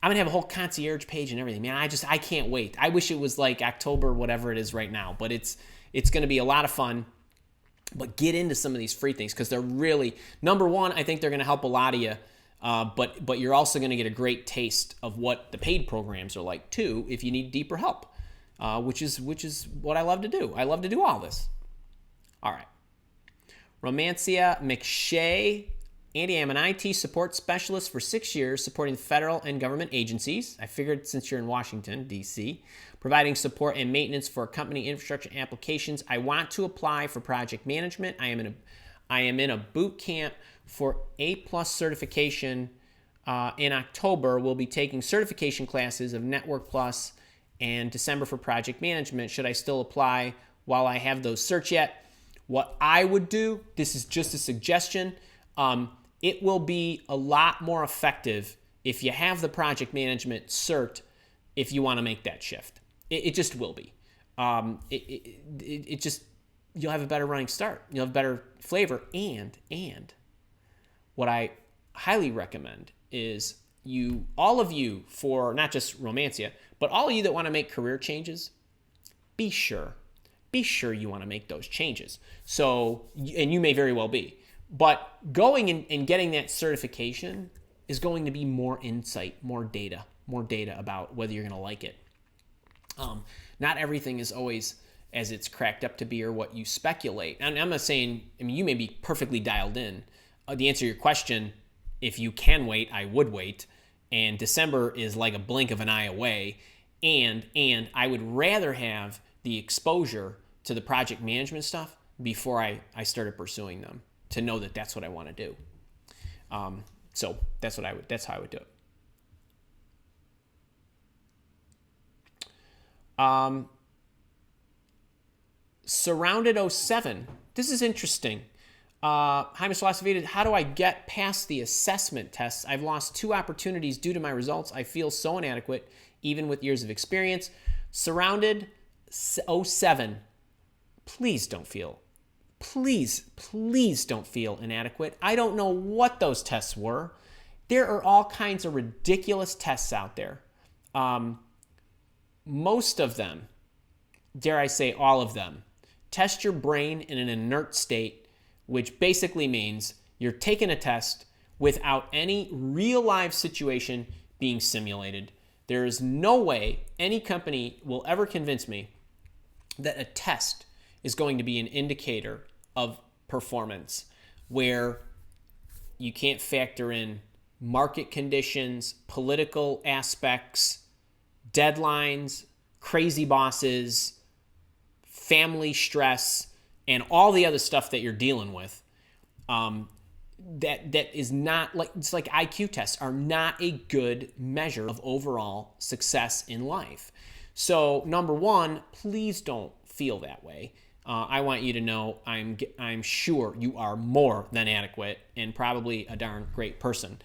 I'm going to have a whole concierge page and everything. Man, I can't wait. I wish it was like October, whatever it is right now, but it's going to be a lot of fun. But get into some of these free things because they're really, number one, I think they're going to help a lot of you. But you're also going to get a great taste of what the paid programs are like too if you need deeper help, which is what I love to do. I love to do all this. All right. Romancia McShay. Andy, I'm an IT support specialist for 6 years supporting federal and government agencies. I figured since you're in Washington, D.C., providing support and maintenance for company infrastructure applications. I want to apply for project management. I am in a boot camp for A+ certification in October. We'll be taking certification classes of Network Plus and December for project management. Should I still apply while I have those certs yet? What I would do, this is just a suggestion, it will be a lot more effective if you have the project management cert if you want to make that shift. It just will be. It just, you'll have a better running start. You'll have better flavor. And what I highly recommend is all of you, for not just Romancia, but all of you that want to make career changes, be sure you want to make those changes. So, and you may very well be. But going and getting that certification is going to be more insight, more data about whether you're going to like it. Not everything is always as it's cracked up to be or what you speculate. And I'm not saying, you may be perfectly dialed in. The answer to your question, if you can wait, I would wait. And December is like a blink of an eye away. And I would rather have the exposure to the project management stuff before I started pursuing them, to know that that's what I want to do. So that's how I would do it. Surrounded 07. This is interesting. Hi, Mr. LaCivita. How do I get past the assessment tests? I've lost 2 opportunities due to my results. I feel so inadequate, even with years of experience. Surrounded 07. Please don't feel inadequate. I don't know what those tests were. There are all kinds of ridiculous tests out there. Most of them, dare I say all of them, test your brain in an inert state, which basically means you're taking a test without any real life situation being simulated. There is no way any company will ever convince me that a test is going to be an indicator of performance where you can't factor in market conditions, political aspects, deadlines, crazy bosses, family stress, and all the other stuff that you're dealing with. That is not like, it's like IQ tests are not a good measure of overall success in life. So number one, please don't feel that way. I want you to know I'm sure you are more than adequate and probably a darn great person.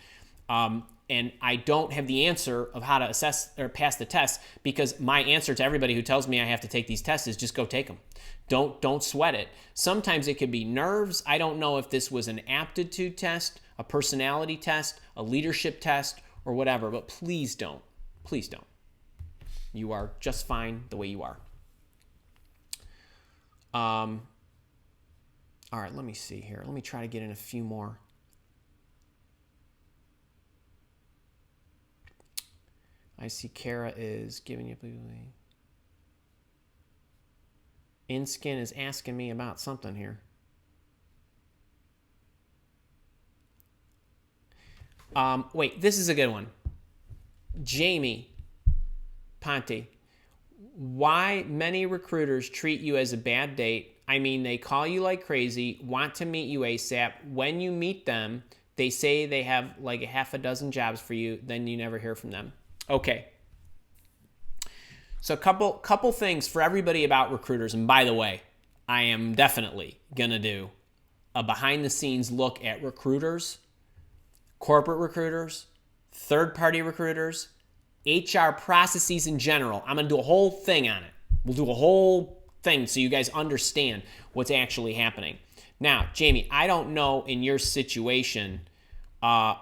And I don't have the answer of how to assess or pass the test, because my answer to everybody who tells me I have to take these tests is just go take them. Don't sweat it. Sometimes it could be nerves. I don't know if this was an aptitude test, a personality test, a leadership test, or whatever, but please don't. Please don't. You are just fine the way you are. All right, let me see here. Let me try to get in a few more. I see Kara is giving you... InSkin is asking me about something here. Wait, this is a good one. Jamie Ponte. Why many recruiters treat you as a bad date. I mean, they call you like crazy, want to meet you ASAP. When you meet them, they say they have like a half a dozen jobs for you, then you never hear from them. Okay. So a couple things for everybody about recruiters. And by the way, I am definitely going to do a behind the scenes look at recruiters, corporate recruiters, third-party recruiters, HR processes in general. I'm going to do a whole thing on it. We'll do a whole thing so you guys understand what's actually happening. Now, Jamie, I don't know in your situation,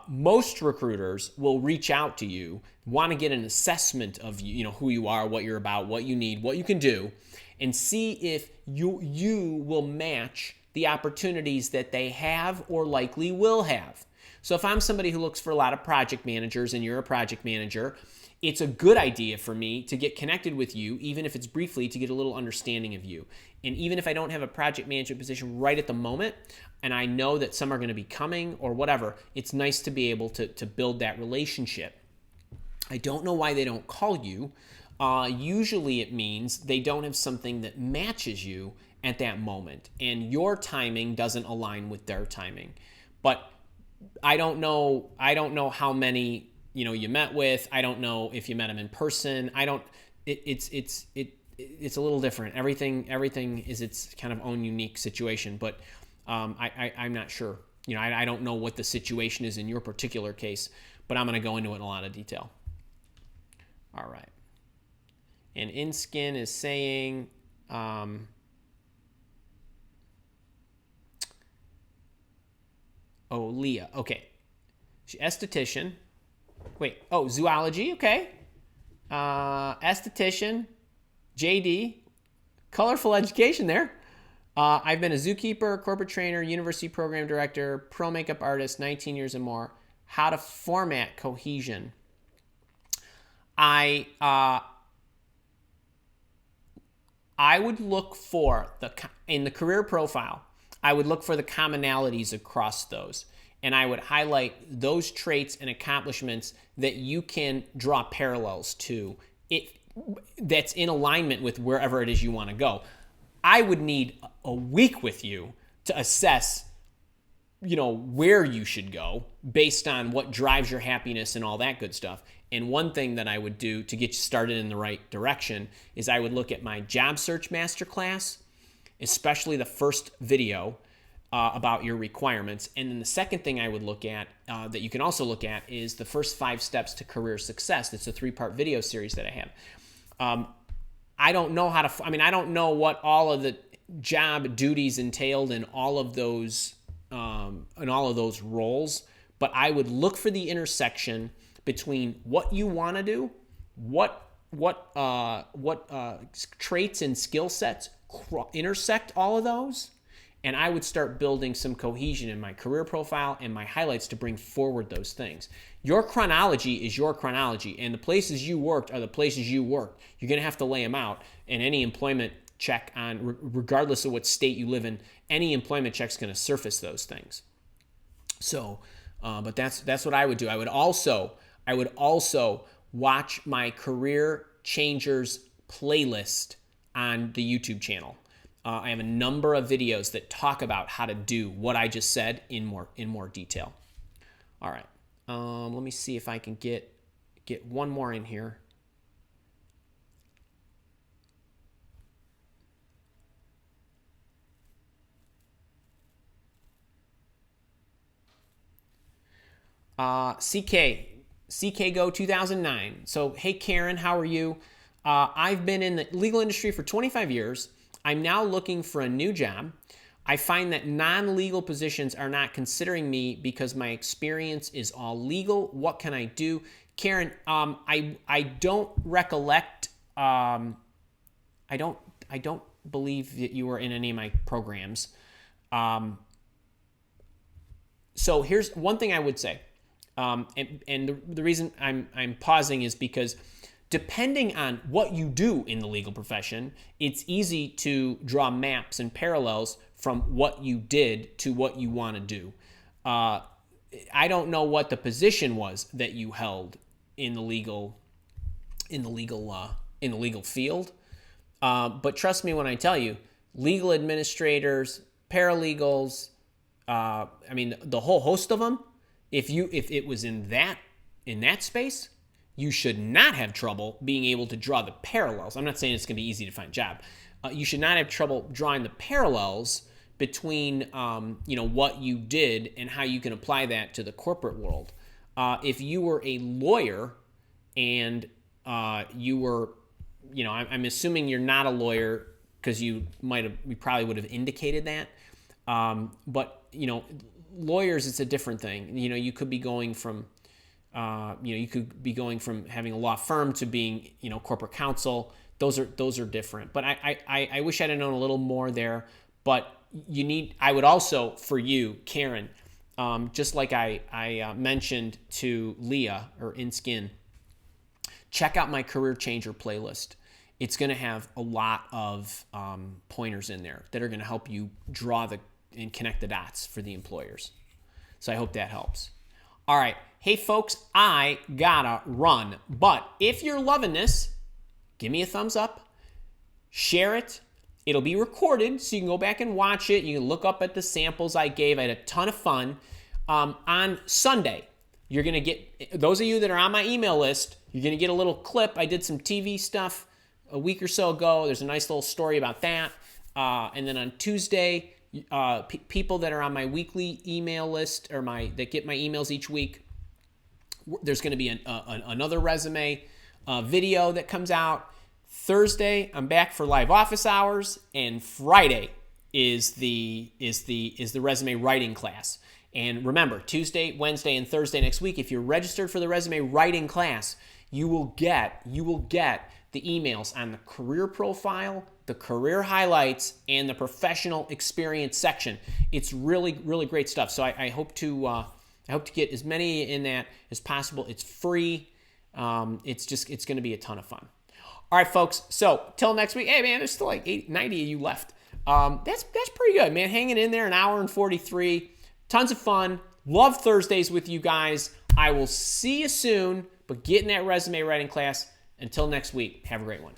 most recruiters will reach out to you, want to get an assessment of you know who you are, what you're about, what you need, what you can do, and see if you will match the opportunities that they have or likely will have. So if I'm somebody who looks for a lot of project managers and you're a project manager, it's a good idea for me to get connected with you, even if it's briefly, to get a little understanding of you. And even if I don't have a project management position right at the moment, and I know that some are going to be coming or whatever, it's nice to be able to build that relationship. I don't know why they don't call you. Usually it means they don't have something that matches you at that moment, and your timing doesn't align with their timing. But I don't know how many you met with. I don't know if you met them in person. It's a little different. Everything is its kind of own unique situation. But I'm not sure. I don't know what the situation is in your particular case, but I'm going to go into it in a lot of detail. All right. And InSkin is saying, Leah. Okay. Esthetician. Wait. Oh, zoology. Okay. Esthetician. JD. Colorful education there. I've been a zookeeper, corporate trainer, university program director, pro makeup artist, 19 years and more. How to format cohesion. I would look for in the career profile, I would look for the commonalities across those. And I would highlight those traits and accomplishments that you can draw parallels to, that's in alignment with wherever it is you want to go. I would need a week with you to assess, where you should go based on what drives your happiness and all that good stuff. And one thing that I would do to get you started in the right direction is I would look at my job search masterclass, especially the first video about your requirements. And then the second thing I would look at that you can also look at is the first 5 steps to career success. It's a 3-part video series that I have. I don't know I don't know what all of the job duties entailed in all of those roles, but I would look for the intersection between what you want to do, what traits and skill sets intersect all of those, and I would start building some cohesion in my career profile and my highlights to bring forward those things. Your chronology is your chronology, and the places you worked are the places you worked. You're going to have to lay them out, and any employment check on, regardless of what state you live in, any employment check is going to surface those things. So, but that's what I would do. I would also watch my Career Changers playlist on the YouTube channel. I have a number of videos that talk about how to do what I just said in more detail. All right, let me see if I can get one more in here. CK Go 2009. So, hey Karen, how are you? I've been in the legal industry for 25 years. I'm now looking for a new job. I find that non-legal positions are not considering me because my experience is all legal. What can I do? Karen, I don't recollect. I don't believe that you were in any of my programs. So here's one thing I would say. And the reason I'm pausing is because depending on what you do in the legal profession, it's easy to draw maps and parallels from what you did to what you want to do. I don't know what the position was that you held in the legal field, but trust me when I tell you, legal administrators, paralegals, the whole host of them. If it was in that space, you should not have trouble being able to draw the parallels. I'm not saying it's going to be easy to find a job. You should not have trouble drawing the parallels between what you did and how you can apply that to the corporate world. If you were a lawyer and you were, I'm assuming you're not a lawyer because you probably would have indicated that. But lawyers, it's a different thing. You could be going from having a law firm to being, corporate counsel. Those are different. But I wish I'd have known a little more there. But I would also, for you, Karen, just like I mentioned to Leah or InSkin, check out my Career Changer playlist. It's going to have a lot of pointers in there that are going to help you draw and connect the dots for the employers. So I hope that helps. All right. Hey, folks, I gotta run. But if you're loving this, give me a thumbs up. Share it. It'll be recorded, so you can go back and watch it. You can look up at the samples I gave. I had a ton of fun. On Sunday, you're going to get, those of you that are on my email list, you're going to get a little clip. I did some TV stuff a week or so ago. There's a nice little story about that. And then on Tuesday, people that are on my weekly email list or that get my emails each week, there's going to be another resume video that comes out. Thursday, I'm back for live office hours, and Friday is the resume writing class. And remember, Tuesday, Wednesday, and Thursday next week, if you're registered for the resume writing class, you will get the emails on the career profile, the career highlights, and the professional experience section. It's really, really great stuff. So I hope to get as many in that as possible. It's free. It's going to be a ton of fun. All right, folks. So till next week. Hey, man, there's still like 90 of you left. That's pretty good, man. Hanging in there, an hour and 43. Tons of fun. Love Thursdays with you guys. I will see you soon, but get in that resume writing class. Until next week, have a great one.